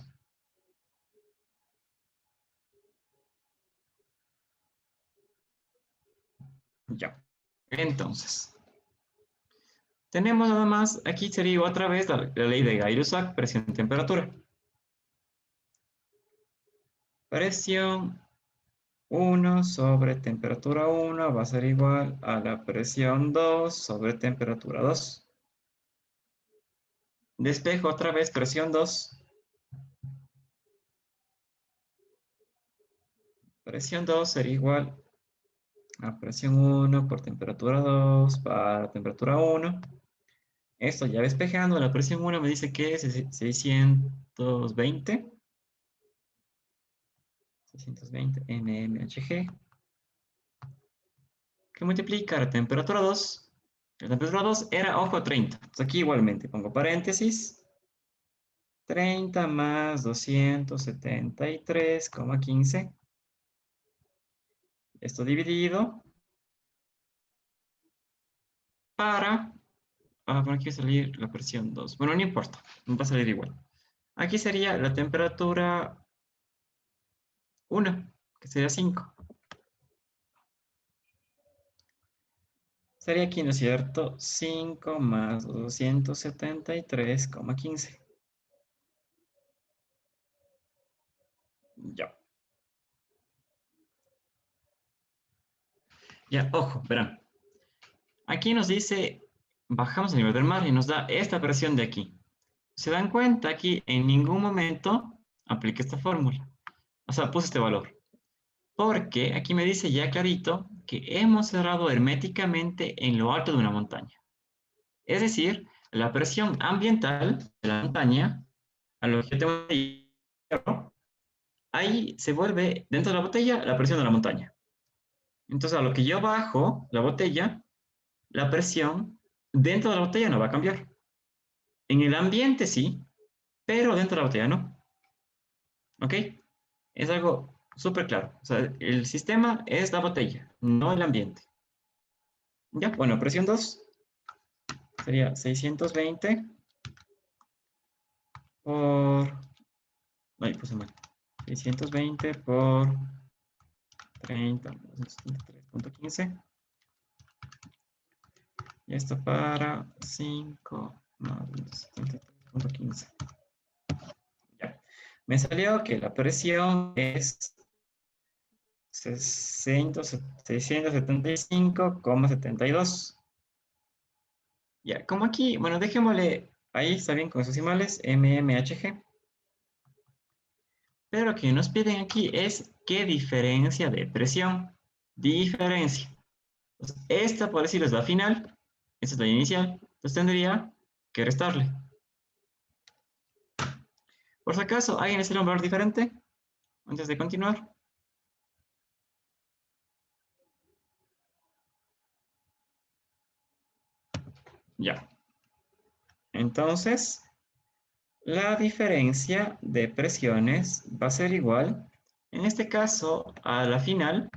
Ya. Entonces, tenemos nada más, aquí sería otra vez la ley de Gay-Lussac, presión-temperatura. Presión 1 sobre temperatura 1 va a ser igual a la presión 2 sobre temperatura 2. Despejo otra vez presión 2. Presión 2 sería igual a presión 1 por temperatura 2 para temperatura 1. Esto ya despejando, la presión 1 me dice que es 620 mmHg, que multiplica la temperatura 2. La temperatura 2 era, ojo, 30. Entonces aquí igualmente pongo paréntesis. 30 más 273,15. Esto dividido para... por aquí va a salir la presión 2. Bueno, no importa, va a salir igual. Aquí sería la temperatura 1, que sería 5. Sería aquí, ¿no es cierto? 5 más 273,15. Ya. Ya, ojo, verán. Aquí nos dice, bajamos el nivel del mar y nos da esta presión de aquí. se dan cuenta aquí, en ningún momento apliqué esta fórmula. O sea, puse este valor. Porque aquí me dice ya clarito que hemos cerrado herméticamente en lo alto de una montaña. Es decir, la presión ambiental de la montaña, a lo que yo tengo hierro, ahí se vuelve dentro de la botella la presión de la montaña. Entonces, a lo que yo bajo la botella, la presión dentro de la botella no va a cambiar. En el ambiente sí, pero dentro de la botella no. ¿Ok? Es algo súper claro. O sea, el sistema es la botella, no el ambiente. Ya, bueno, presión 2 sería 620 por... Ay, puse mal. 620 por 30, 3.15. Y esto para 5 más 73.15. Ya. Me salió que la presión es 675,72. Ya, como aquí, bueno, dejémosle, ahí está bien con esos decimales, mmHg. Pero lo que nos piden aquí es qué diferencia de presión. Diferencia. Entonces, esta, por decirlo, es la final. Esta es la inicial. Entonces tendría que restarle. Por si acaso, ¿alguien le sale un valor diferente? Antes de continuar. Ya. Entonces, la diferencia de presiones va a ser igual, en este caso, a la final,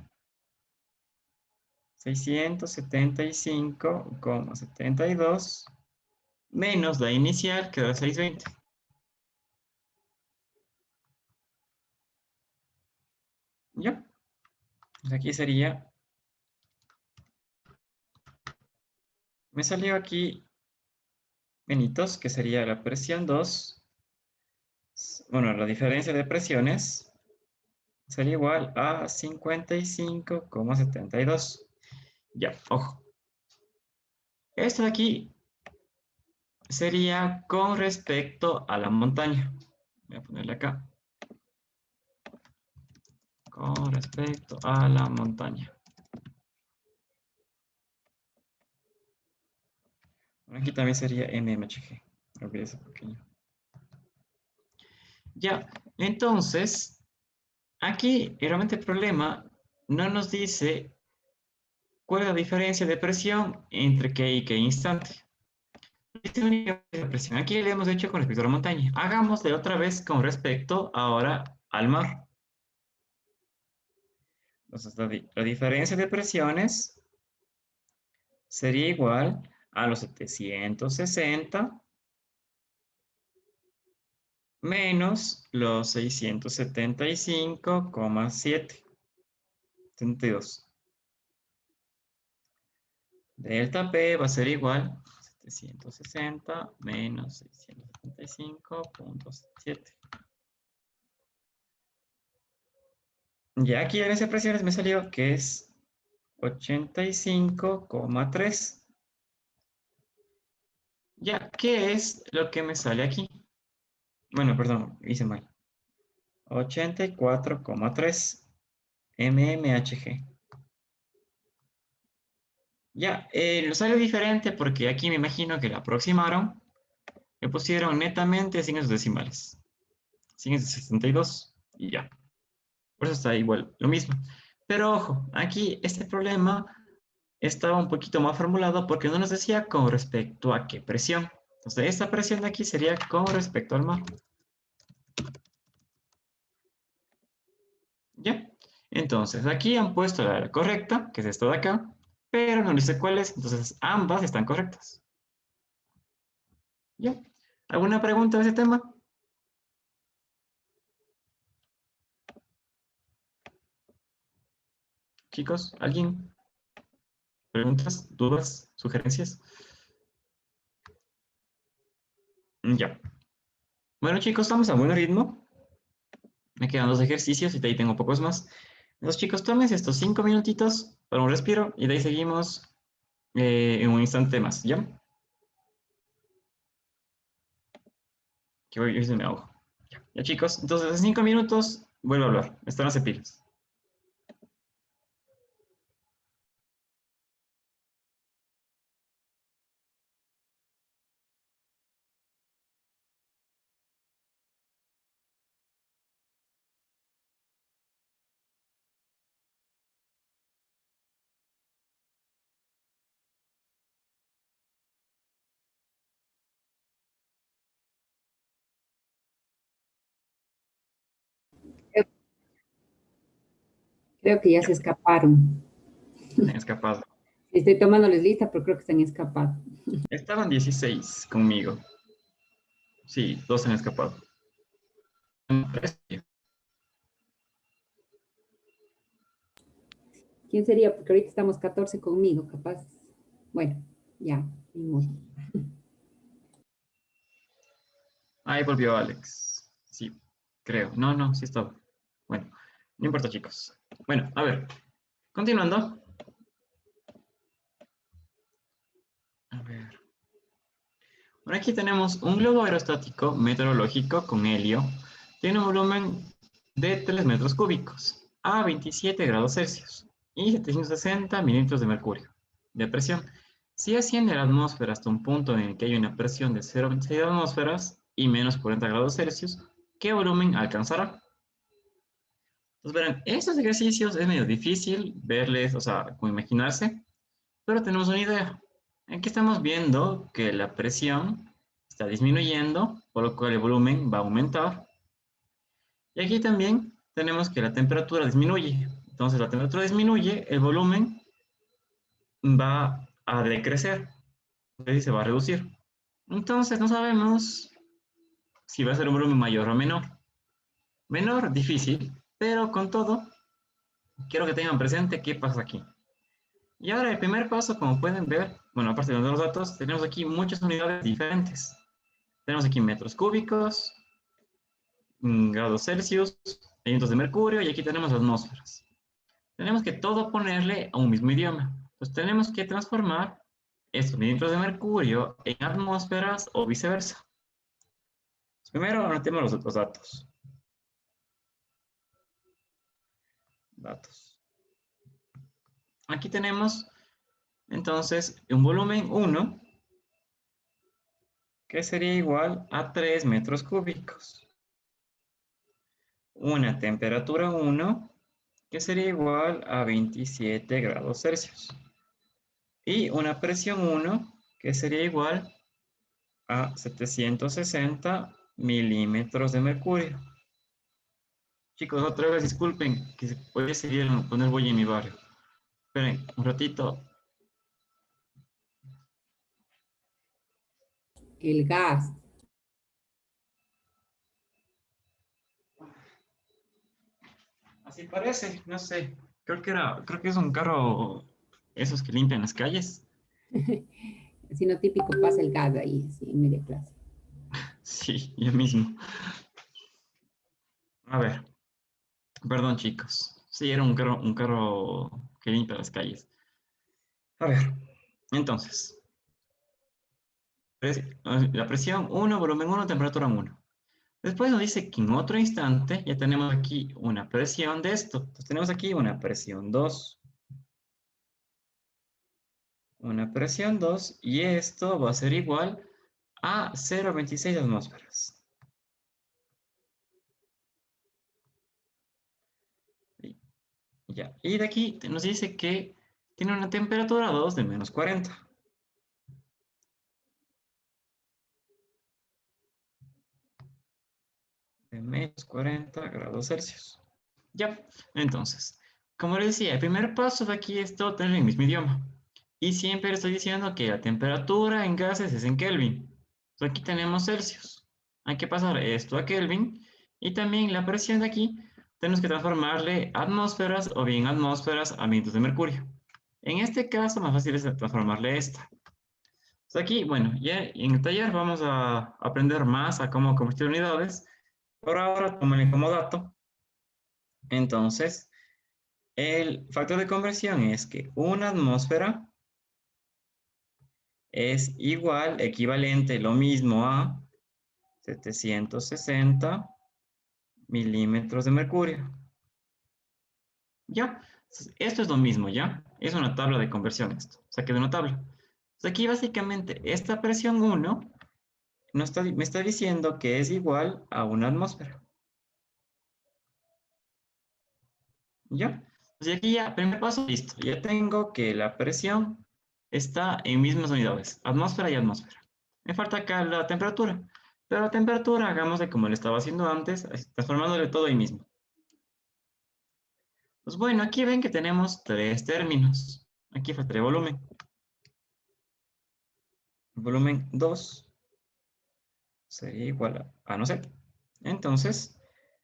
675,72 menos la inicial, que da 620. ¿Ya? Pues aquí sería... Me salió aquí menitos, que sería la presión 2. Bueno, la diferencia de presiones sería igual a 55,72. Ya, ojo. Esto de aquí sería con respecto a la montaña. Voy a ponerle acá. Con respecto a la montaña. Aquí también sería mmHg. Olvidé ese pequeño. Ya, entonces, aquí realmente el problema no nos dice cuál es la diferencia de presión entre qué y qué instante. Esta única presión. Aquí le hemos hecho con respecto a la montaña. Hagámosle otra vez con respecto ahora al mar. Entonces, la diferencia de presiones sería igual a los 760 menos los 675,7. 72. Delta P va a ser igual a 760 menos 675,7. Ya aquí en esas presiones me salió que es 85,3. Ya, ¿qué es lo que me sale aquí? Bueno, perdón, hice mal. 84,3 mmHg. Ya, lo sale diferente porque aquí me imagino que la aproximaron. Le pusieron netamente signos decimales. Signos de 62 y ya. Por eso está igual, lo mismo. Pero ojo, aquí este problema estaba un poquito más formulado porque no nos decía con respecto a qué presión. Entonces, esta presión de aquí sería con respecto al mar. ¿Ya? Entonces, aquí han puesto la correcta, que es esta de acá, pero no dice cuál es, entonces ambas están correctas. ¿Ya? ¿Alguna pregunta de ese tema? Chicos, ¿alguien? ¿Preguntas, dudas, sugerencias? Ya. Bueno, chicos, estamos a buen ritmo. Me quedan 2 ejercicios y de ahí tengo pocos más. Entonces, chicos, tómense estos 5 minutitos para un respiro y de ahí seguimos en un instante más, ¿ya? que hoy se me ahogo. Ya, chicos, entonces en 5 minutos vuelvo a hablar. Están las pilas. Creo que ya se escaparon. Han escapado. Estoy tomándoles lista, pero creo que se han escapado. Estaban 16 conmigo. Sí, 2 han escapado. ¿Quién sería? Porque ahorita estamos 14 conmigo, capaz. Bueno, ya, ni modo. Ahí volvió Alex. Sí, creo. No, sí estaba. Bueno, no importa, chicos. Bueno, a ver. Continuando. A ver. Bueno, aquí tenemos un globo aerostático meteorológico con helio. Tiene un volumen de 3 metros cúbicos a 27 grados Celsius y 760 mililitros de mercurio de presión. Si asciende a la atmósfera hasta un punto en el que hay una presión de 0,26 atmósferas y menos 40 grados Celsius, ¿qué volumen alcanzará? Entonces verán, estos ejercicios es medio difícil verles, o sea, como imaginarse, pero tenemos una idea. Aquí estamos viendo que la presión está disminuyendo, por lo cual el volumen va a aumentar. Y aquí también tenemos que la temperatura disminuye. Entonces la temperatura disminuye, el volumen va a decrecer, es decir, se va a reducir. Entonces no sabemos si va a ser un volumen mayor o menor. Menor, difícil, pero con todo, quiero que tengan presente qué pasa aquí. Y ahora el primer paso, como pueden ver, bueno, aparte de los datos, tenemos aquí muchas unidades diferentes. Tenemos aquí metros cúbicos, grados Celsius, mililitros de mercurio, y aquí tenemos atmósferas. Tenemos que todo ponerle a un mismo idioma. Entonces tenemos que transformar estos mililitros de mercurio en atmósferas o viceversa. Primero anotemos los otros datos. Aquí tenemos entonces un volumen 1 que sería igual a 3 metros cúbicos. Una temperatura 1 que sería igual a 27 grados Celsius. Y una presión 1 que sería igual a 760 milímetros de mercurio. Chicos, otra vez disculpen que voy a seguir poner bulla en mi barrio. Esperen un ratito. El gas. Así parece, no sé. Creo que es un carro, esos que limpian las calles. Así no típico pasa el gas ahí, así en media clase. Sí, yo mismo. A ver. Perdón, chicos. Sí, era un carro que limpia las calles. A ver. Entonces. La presión 1, volumen 1, temperatura 1. Después nos dice que en otro instante ya tenemos aquí una presión de esto. Entonces tenemos aquí una presión 2. Una presión 2 y esto va a ser igual a 0,26 atmósferas. Ya. Y de aquí nos dice que tiene una temperatura 2 de menos 40. De menos 40 grados Celsius. Ya, entonces, como les decía, el primer paso de aquí es todo tener el mismo idioma. Y siempre estoy diciendo que la temperatura en gases es en Kelvin. Entonces aquí tenemos Celsius. Hay que pasar esto a Kelvin. Y también la presión de aquí, tenemos que transformarle atmósferas o bien atmósferas a mililitros de mercurio. En este caso, más fácil es transformarle esta. Entonces aquí, bueno, ya en el taller vamos a aprender más a cómo convertir unidades. Por ahora, tómenle como dato. Entonces, el factor de conversión es que una atmósfera es igual, equivalente, lo mismo a 760 milímetros de mercurio. ¿Ya? Esto es lo mismo, ¿ya? Es una tabla de conversión esto. Saqué de una tabla. Entonces aquí básicamente esta presión 1 me está diciendo que es igual a una atmósfera. ¿Ya? Entonces aquí ya, primer paso, listo. Ya tengo que la presión está en mismas unidades, atmósfera y atmósfera. Me falta acá la temperatura. Pero la temperatura, hagámosle como le estaba haciendo antes, transformándole todo ahí mismo. Pues bueno, aquí ven que tenemos tres términos. Aquí falta el volumen. Volumen 2 sería igual a no sé. Entonces,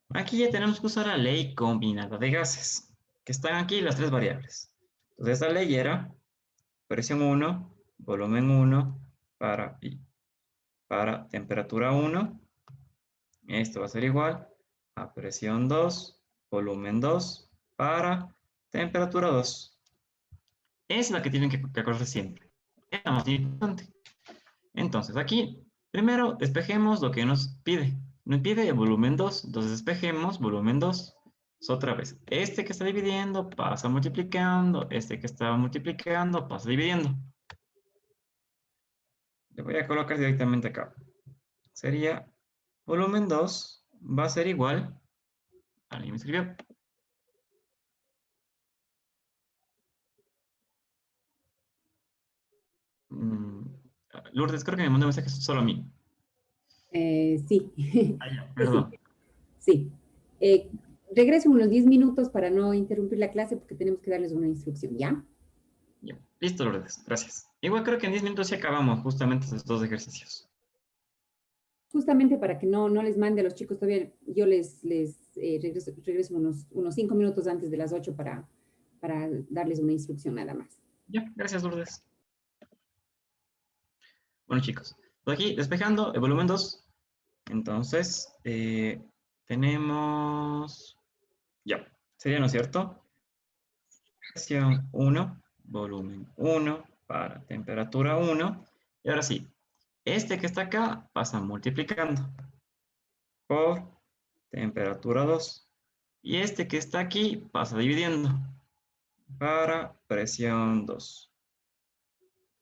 aquí ya tenemos que usar la ley combinada de gases, que están aquí las tres variables. Entonces, esta ley era presión 1, volumen 1 para temperatura 1. Esto va a ser igual a presión 2, volumen 2 para temperatura 2. Es la que tienen que acordarse siempre. Es la más importante. Entonces, aquí, primero despejemos lo que nos pide. Nos pide el volumen 2. Entonces, despejemos volumen 2. Otra vez, este que está dividiendo pasa multiplicando. Este que está multiplicando pasa dividiendo. Le voy a colocar directamente acá. Sería volumen 2 va a ser igual. ¿Alguien me escribió? Lourdes, creo que me mandó un mensaje solo a mí. Sí. Perdón. Sí. Regreso unos 10 minutos para no interrumpir la clase porque tenemos que darles una instrucción, ¿ya? Ya. Listo, Lourdes. Gracias. Igual creo que en 10 minutos ya acabamos justamente esos dos ejercicios. Justamente para que no les mande a los chicos todavía, yo les regreso unos 5 minutos antes de las 8 para darles una instrucción nada más. Ya, gracias, Lourdes. Bueno, chicos, por aquí despejando el volumen 2. Entonces, tenemos... Ya, sería, ¿no es cierto? Presión 1, volumen 1 para temperatura 1. Y ahora sí, este que está acá pasa multiplicando por temperatura 2. Y este que está aquí pasa dividiendo para presión 2.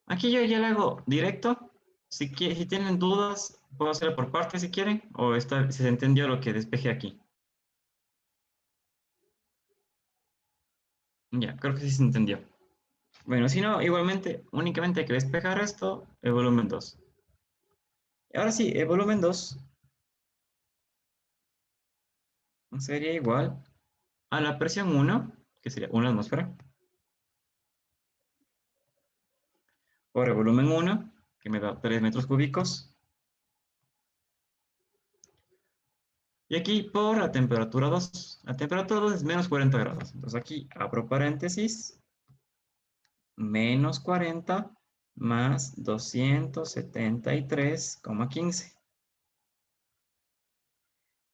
Aquí yo ya le hago directo. Si tienen dudas, puedo hacerlo por partes si quieren, o si se entendió lo que despejé aquí. Ya, creo que sí se entendió. Bueno, si no, igualmente, únicamente hay que despejar esto, el volumen 2. Ahora sí, el volumen 2 sería igual a la presión 1, que sería 1 atmósfera, por el volumen 1, que me da 3 metros cúbicos. Y aquí por la temperatura 2. La temperatura 2 es menos 40 grados. Entonces aquí abro paréntesis. Menos 40 más 273,15.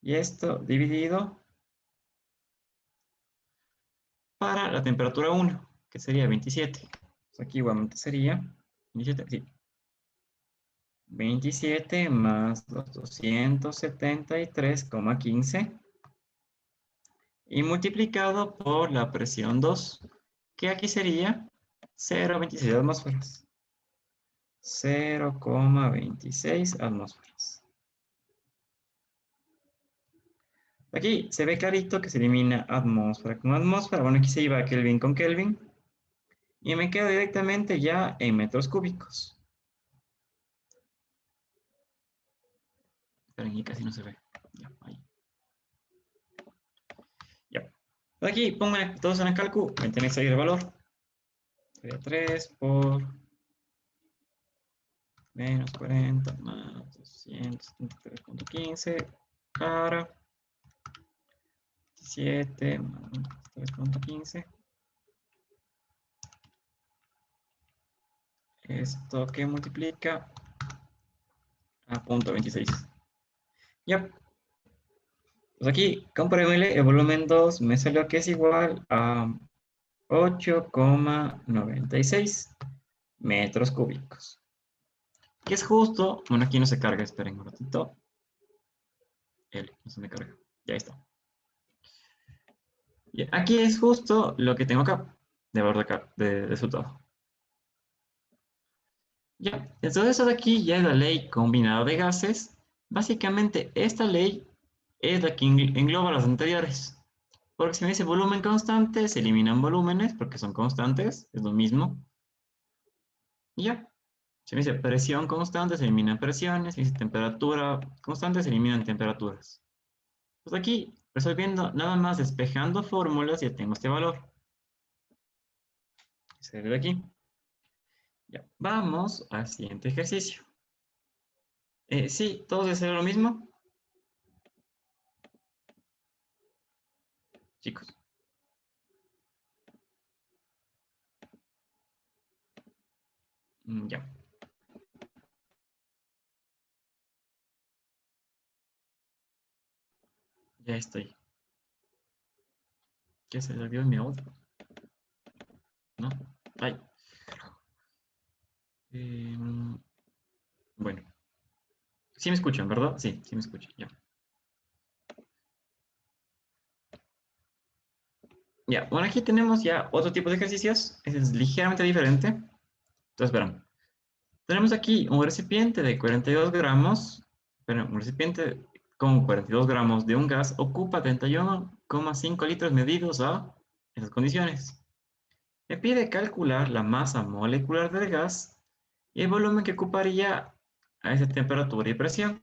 Y esto dividido para la temperatura 1, que sería 27. Entonces aquí igualmente sería 27, sí. 27 más los 273,15 y multiplicado por la presión 2, que aquí sería 0,26 atmósferas. 0,26 atmósferas. Aquí se ve clarito que se elimina atmósfera con atmósfera. Bueno, aquí se iba Kelvin con Kelvin. Y me quedo directamente ya en metros cúbicos. Pero aquí casi no se ve. Ya, ahí. Ya. Aquí pongan todos en el cálculo. Me tenéis que salir el valor. Sería 3 por menos 40 más 273,15 para 17 más 3,15. Esto que multiplica a 0.26. Ya. Pues aquí, compruébele, el volumen 2 me salió que es igual a 8,96 metros cúbicos. Que es justo, bueno, aquí no se carga, esperen un ratito. L, no se me carga. Ya está. Y aquí es justo lo que tengo acá, de valor de acá, de resultado. Ya, entonces eso de aquí ya es la ley combinada de gases. Básicamente esta ley es la que engloba las anteriores. Porque si me dice volumen constante, se eliminan volúmenes porque son constantes, es lo mismo. Y ya. Si me dice presión constante, se eliminan presiones. Si me dice temperatura constante, se eliminan temperaturas. Pues aquí, resolviendo, nada más despejando fórmulas, ya tengo este valor. Se ve de aquí. Ya, vamos al siguiente ejercicio. Sí, todos hacen lo mismo. Chicos. Ya. Ya estoy. ¿Qué se le olvidó mi audio? ¿No? Ay. Bueno. Sí me escuchan, ¿verdad? Sí, sí me escuchan. Ya. Ya, bueno, aquí tenemos ya otro tipo de ejercicios. Este es ligeramente diferente. Entonces, verán. Tenemos aquí un recipiente de 42 gramos. Bueno, un recipiente con 42 gramos de un gas ocupa 31,5 litros medidos a esas condiciones. Me pide calcular la masa molecular del gas y el volumen que ocuparía a esa temperatura y presión.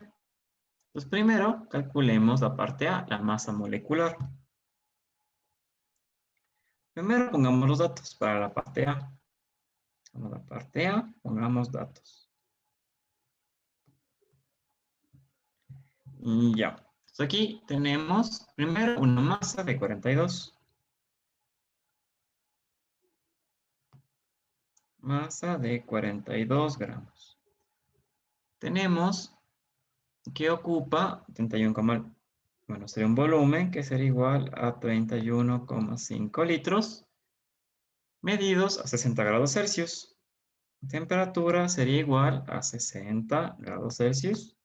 Entonces, primero calculemos la parte A, la masa molecular. Primero pongamos los datos para la parte A. Para la parte A, pongamos datos. Y ya. Entonces aquí tenemos primero una masa de 42. Masa de 42 gramos. Tenemos que ocupa 31, bueno, sería un volumen que sería igual a 31,5 litros medidos a 60 grados Celsius. Temperatura sería igual a 60 grados Celsius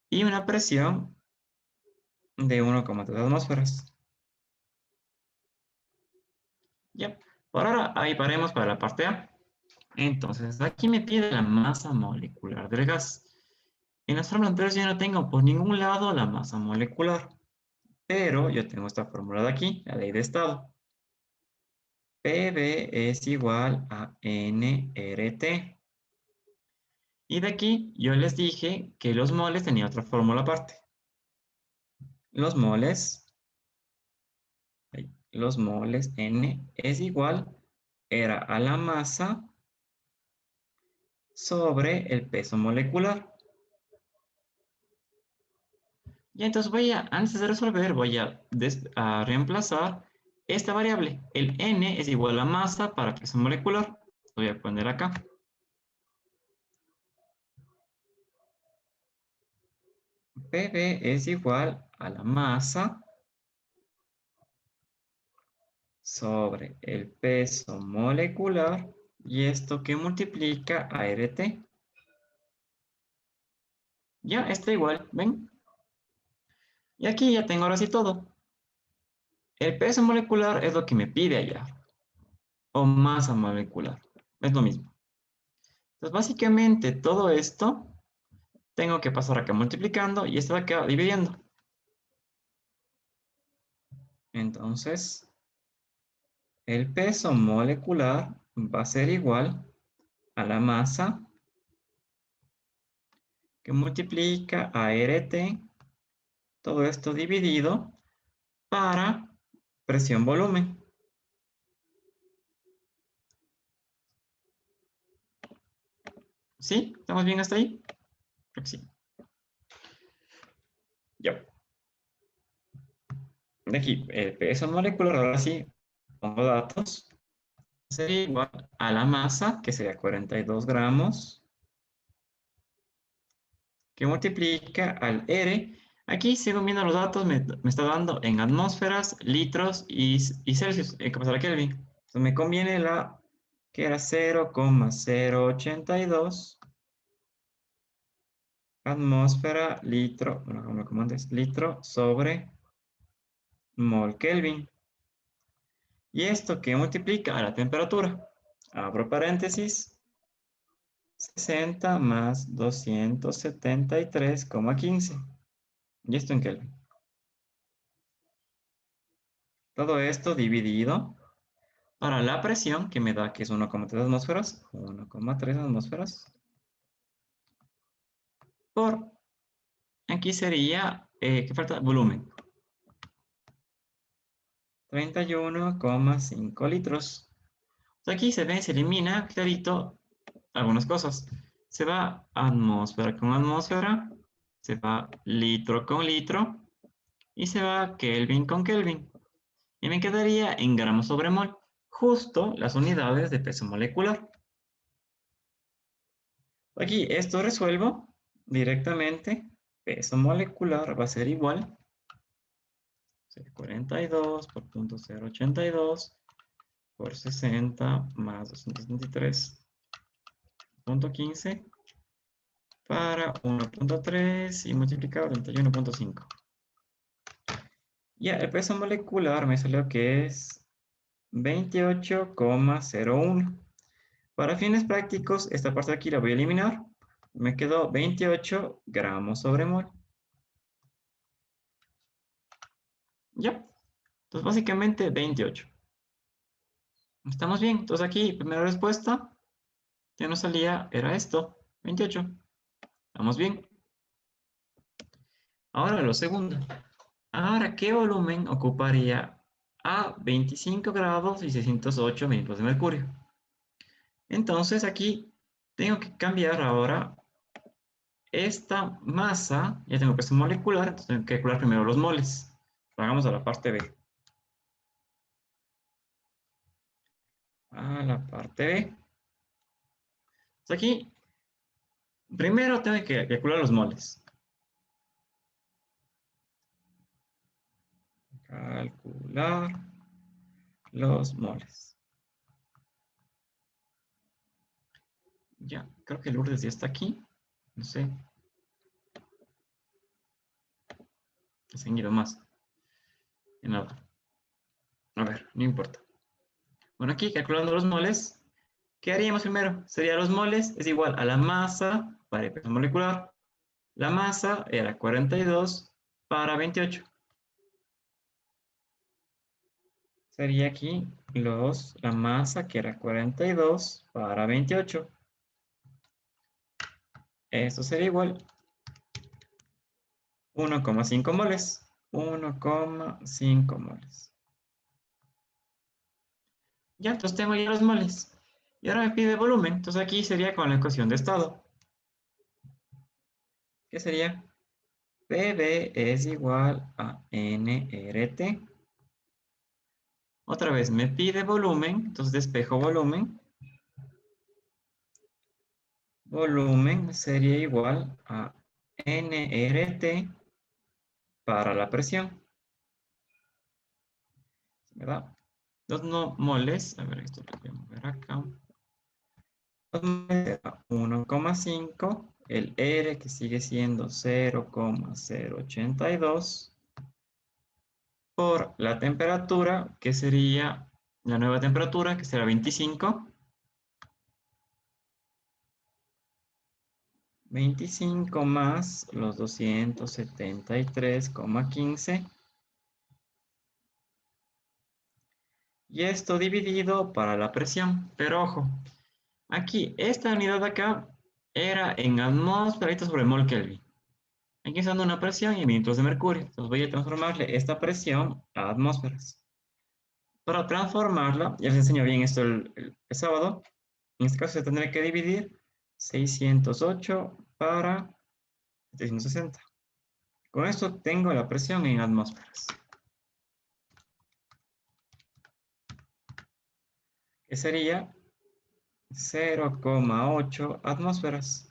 y una presión de 1,3 atmósferas. Ya, por ahora ahí paremos para la parte A. Entonces, aquí me pide la masa molecular del gas. En las fórmulas anteriores yo no tengo por ningún lado la masa molecular, pero yo tengo esta fórmula de aquí, la ley de estado. PV es igual a nRT. Y de aquí yo les dije que los moles tenían otra fórmula aparte. Los moles N es igual, era a la masa sobre el peso molecular. Y entonces antes de resolver, voy a reemplazar esta variable. El N es igual a masa para peso molecular. Lo voy a poner acá. PV es igual a la masa sobre el peso molecular. Y esto que multiplica a RT. Ya está igual, ¿ven? Y aquí ya tengo ahora sí todo. El peso molecular es lo que me pide allá. O masa molecular. Es lo mismo. Entonces, básicamente todo esto tengo que pasar acá multiplicando y esto va a quedar dividiendo. Entonces, el peso molecular va a ser igual a la masa que multiplica a RT, todo esto dividido para presión-volumen. ¿Sí? ¿Estamos bien hasta ahí? Creo que sí. Ya. De aquí, el peso molecular, ahora sí, pongo datos. Sería igual a la masa, que sería 42 gramos, que multiplica al R. Aquí sigo viendo los datos, me está dando en atmósferas, litros y Celsius, que pasará Kelvin. Entonces me conviene la que era 0,082 atmósfera, litro, bueno, como antes, litro sobre mol Kelvin. ¿Y esto qué multiplica? A la temperatura. Abro paréntesis. 60 más 273,15. Y esto en Kelvin. Todo esto dividido para la presión que me da que es 1,3 atmósferas. 1,3 atmósferas. Por, aquí sería, ¿qué falta? Volumen. 31,5 litros. Aquí se ve, se elimina clarito algunas cosas. Se va atmósfera con atmósfera, se va litro con litro y se va Kelvin con Kelvin. Y me quedaría en gramos sobre mol, justo las unidades de peso molecular. Aquí esto resuelvo directamente. Peso molecular va a ser igual 42 por 0.082 por 60 más 273.15 para 1.3 y multiplicado 31.5. Ya, el peso molecular me salió que es 28,01. Para fines prácticos, esta parte de aquí la voy a eliminar. Me quedó 28 gramos sobre mol. Ya. Entonces, básicamente 28. ¿Estamos bien? Entonces aquí, primera respuesta que nos salía era esto, 28. ¿Estamos bien? Ahora lo segundo. Ahora, ¿qué volumen ocuparía a 25 grados y 608 milímetros de mercurio? Entonces aquí tengo que cambiar ahora esta masa. Ya tengo peso molecular, entonces tengo que calcular primero los moles. Vamos a la parte B. A la parte B. Entonces aquí, primero tengo que calcular los moles. Calcular los moles. Ya, creo que Lourdes ya está aquí. No sé. Se han ido más. En nada. A ver, no importa. Bueno, aquí calculando los moles, ¿qué haríamos primero? Sería los moles es igual a la masa para el peso molecular. La masa era 42 para 28. Sería aquí la masa que era 42 para 28. Esto sería igual 1,5 moles. 1,5 moles. Ya, entonces tengo ya los moles. Y ahora me pide volumen. Entonces aquí sería con la ecuación de estado. ¿Qué sería? PV es igual a nRT. Otra vez me pide volumen, entonces despejo volumen. Volumen sería igual a nRT para la presión. ¿Verdad? Los no moles, a ver, esto lo voy a mover acá. 1,5, el R que sigue siendo 0,082 por la temperatura que sería la nueva temperatura que será 25. 25 más los 273,15. Y esto dividido para la presión. Pero ojo, aquí esta unidad de acá era en atmósferas sobre mol Kelvin. Aquí está dando una presión y milímetros de mercurio. Entonces voy a transformarle esta presión a atmósferas. Para transformarla, ya les enseño bien esto el sábado. En este caso se tendrá que dividir 608 para 760. Con esto tengo la presión en atmósferas. Que sería 0,8 atmósferas.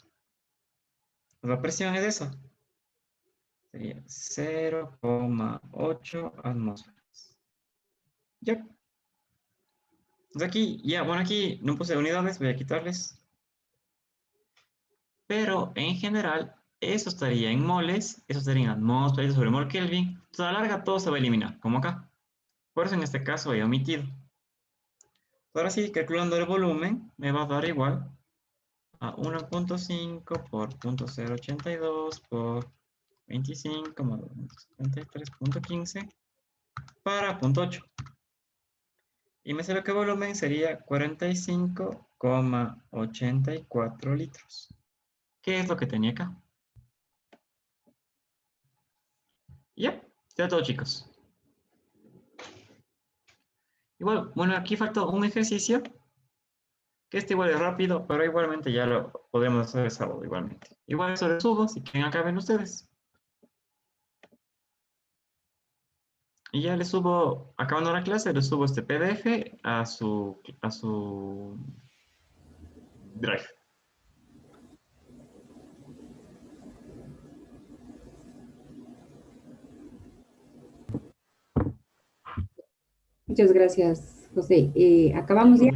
La presión es esa. Sería 0,8 atmósferas. Ya. Entonces aquí, ya, bueno, aquí no puse unidades, voy a quitarles. Pero en general, eso estaría en moles, eso estaría en atmósferas sobre mol Kelvin. Entonces, a la larga todo se va a eliminar, como acá. Por eso en este caso he omitido. Ahora sí, calculando el volumen, me va a dar igual a 1.5 por 0.082 por 25 más 73.15 para 0.8. Y me sale que el volumen sería 45,84 litros. ¿Qué es lo que tenía acá? Ya, ya todo, chicos. Igual, bueno, aquí falta un ejercicio, que este igual es rápido, pero igualmente ya lo podemos hacer el sábado igualmente. Igual eso lo subo, si quieren acaben ustedes. Y ya les subo, acabando la clase, les subo este PDF a su Drive. Muchas gracias, José. ¿Acabamos ya?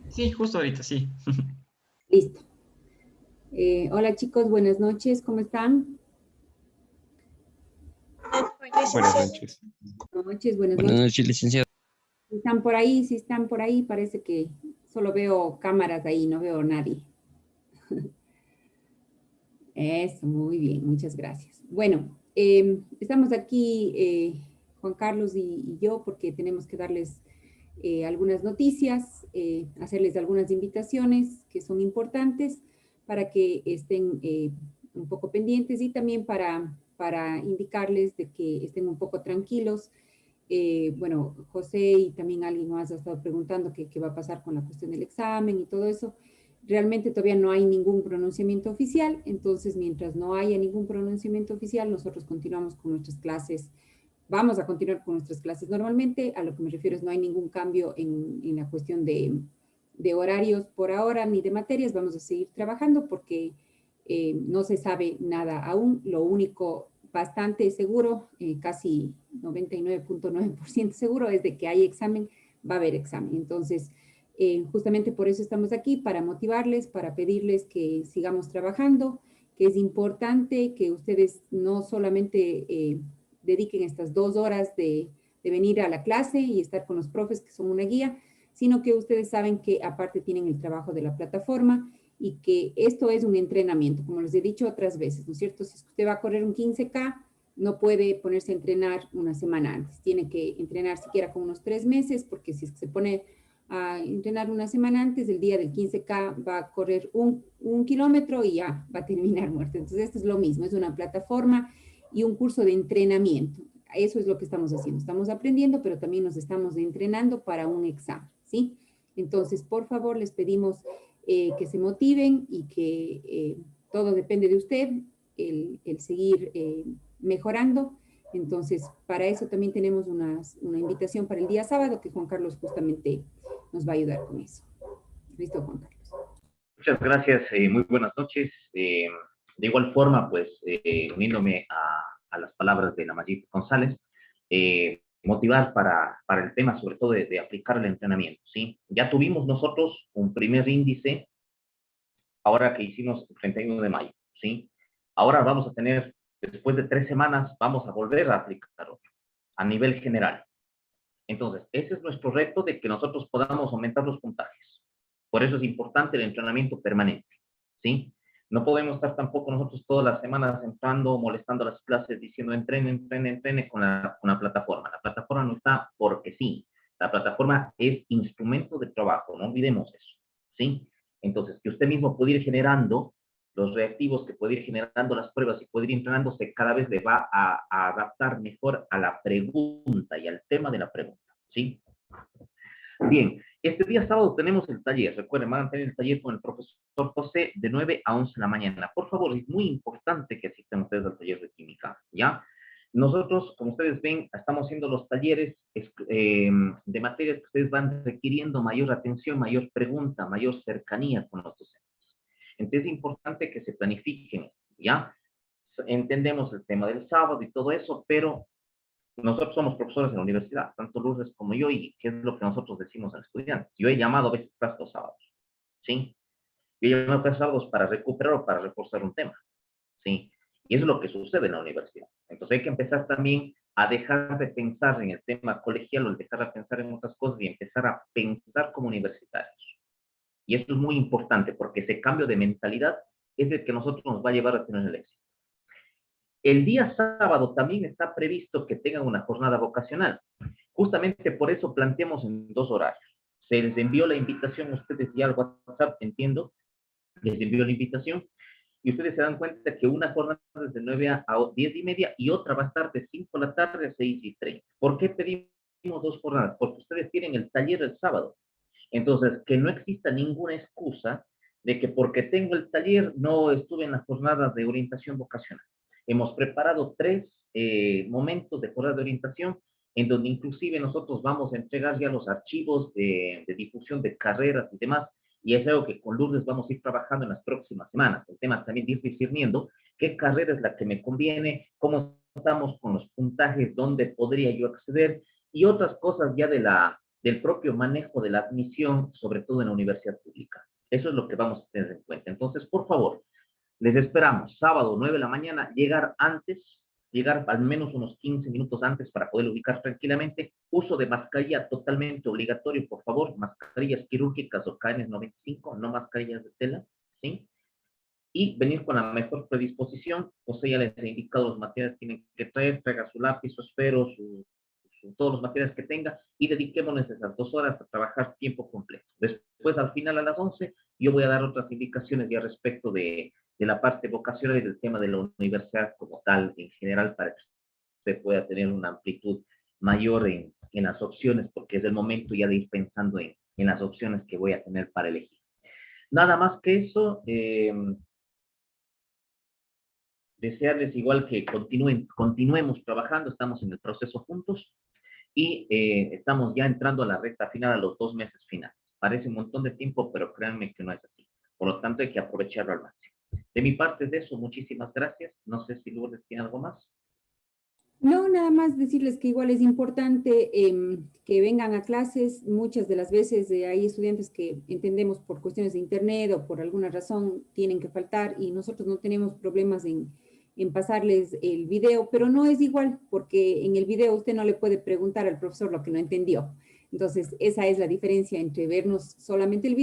Sí, justo ahorita, sí. Listo. Hola chicos, buenas noches, ¿cómo están? Buenas noches. Buenas noches, buenas Buenas noches. noches, licenciado. Si están por ahí, parece que solo veo cámaras ahí, no veo a nadie. Eso, muy bien, muchas gracias. Bueno, estamos aquí, Juan Carlos y yo, porque tenemos que darles algunas noticias, hacerles algunas invitaciones que son importantes para que estén un poco pendientes y también para indicarles de que estén un poco tranquilos. Bueno, José y también alguien más ha estado preguntando qué va a pasar con la cuestión del examen y todo eso. Realmente todavía no hay ningún pronunciamiento oficial, entonces mientras no haya ningún pronunciamiento oficial, nosotros continuamos con nuestras clases. Vamos a continuar con nuestras clases normalmente. A lo que me refiero es no hay ningún cambio en la cuestión de horarios por ahora ni de materias. Vamos a seguir trabajando porque no se sabe nada aún. Lo único bastante seguro, casi 99.9% seguro, es de que hay examen, va a haber examen. Entonces, justamente por eso estamos aquí, para motivarles, para pedirles que sigamos trabajando, que es importante que ustedes no solamente dediquen estas 2 horas de venir a la clase y estar con los profes que son una guía, sino que ustedes saben que aparte tienen el trabajo de la plataforma y que esto es un entrenamiento, como les he dicho otras veces, ¿no es cierto? Si usted va a correr un 15K, no puede ponerse a entrenar una semana antes, tiene que entrenar siquiera con unos 3 meses, porque si es que se pone a entrenar una semana antes, el día del 15K va a correr un kilómetro y ya va a terminar muerto. Entonces esto es lo mismo, es una plataforma y un curso de entrenamiento. Eso es lo que estamos haciendo. Estamos aprendiendo, pero también nos estamos entrenando para un examen, ¿sí? Entonces, por favor, les pedimos que se motiven y que todo depende de usted, el seguir mejorando. Entonces, para eso también tenemos una invitación para el día sábado, que Juan Carlos justamente nos va a ayudar con eso. ¿Listo, Juan Carlos? Muchas gracias, muy buenas noches. De igual forma, pues, uniéndome a las palabras de la Mayit González, motivar para el tema, sobre todo de aplicar el entrenamiento, ¿sí? Ya tuvimos nosotros un primer índice, ahora que hicimos el 31 de mayo, ¿sí? Ahora vamos a tener, después de 3 semanas, vamos a volver a aplicar otro, a nivel general. Entonces, ese es nuestro reto, de que nosotros podamos aumentar los puntajes. Por eso es importante el entrenamiento permanente, ¿sí? No podemos estar tampoco nosotros todas las semanas entrando, molestando las clases, diciendo entrene con la plataforma. La plataforma no está porque sí. La plataforma es instrumento de trabajo, no olvidemos eso, ¿sí? Entonces, que usted mismo puede ir generando los reactivos, que puede ir generando las pruebas y puede ir entrenándose, cada vez le va a adaptar mejor a la pregunta y al tema de la pregunta, ¿sí? Bien, este día sábado tenemos el taller. Recuerden, van a tener el taller con el profesor José de 9 a 11 de la mañana. Por favor, es muy importante que asistan ustedes al taller de química, ¿ya? Nosotros, como ustedes ven, estamos haciendo los talleres de materias que ustedes van requiriendo mayor atención, mayor pregunta, mayor cercanía con los docentes. Entonces es importante que se planifiquen, ¿ya? Entendemos el tema del sábado y todo eso, pero nosotros somos profesores en la universidad, tanto Lourdes como yo, y qué es lo que nosotros decimos al estudiante. Yo he llamado a veces clases los sábados, ¿sí? Yo he llamado a clases sábados para recuperar o para reforzar un tema, ¿sí? Y eso es lo que sucede en la universidad. Entonces hay que empezar también a dejar de pensar en el tema colegial o dejar de pensar en otras cosas y empezar a pensar como universitarios. Y esto es muy importante porque ese cambio de mentalidad es el que nosotros nos va a llevar a tener el éxito. El día sábado también está previsto que tengan una jornada vocacional. Justamente por eso planteamos en 2 horarios. Se les envió la invitación a ustedes ya al WhatsApp, entiendo, les envió la invitación, y ustedes se dan cuenta que una jornada es de 9 a 10:30 y otra va a estar de 5 de la tarde a 6:30. ¿Por qué pedimos 2 jornadas? Porque ustedes tienen el taller el sábado. Entonces, que no exista ninguna excusa de que porque tengo el taller no estuve en la jornada de orientación vocacional. Hemos preparado 3 momentos de jornada de orientación en donde inclusive nosotros vamos a entregar ya los archivos de difusión de carreras y demás, y es algo que con Lourdes vamos a ir trabajando en las próximas semanas. El tema también de ir discerniendo qué carrera es la que me conviene, cómo estamos con los puntajes, dónde podría yo acceder, y otras cosas ya del propio manejo de la admisión, sobre todo en la universidad pública. Eso es lo que vamos a tener en cuenta. Entonces, por favor, les esperamos sábado 9 de la mañana, llegar al menos unos 15 minutos antes para poder ubicar tranquilamente. Uso de mascarilla totalmente obligatorio, por favor, mascarillas quirúrgicas o KN95, no mascarillas de tela, ¿sí? Y venir con la mejor predisposición. José ya les he indicado los materiales que tienen que traer, traiga su lápiz, su esfero, todos los materiales que tenga, y dediquémonos esas 2 horas a trabajar tiempo completo. Después, al final, a las 11, yo voy a dar otras indicaciones ya respecto de la parte vocacional y del tema de la universidad como tal, en general, para que usted pueda tener una amplitud mayor en las opciones, porque es el momento ya de ir pensando en las opciones que voy a tener para elegir. Nada más que eso, desearles igual que continuemos trabajando, estamos en el proceso juntos, y estamos ya entrando a la recta final, a los 2 meses finales. Parece un montón de tiempo, pero créanme que no es así. Por lo tanto, hay que aprovecharlo al máximo. De mi parte es eso, muchísimas gracias. No sé si Lourdes tiene algo más. No, nada más decirles que igual es importante que vengan a clases. Muchas de las veces hay estudiantes que entendemos por cuestiones de internet o por alguna razón tienen que faltar y nosotros no tenemos problemas en pasarles el video, pero no es igual porque en el video usted no le puede preguntar al profesor lo que no entendió. Entonces, esa es la diferencia entre vernos solamente el video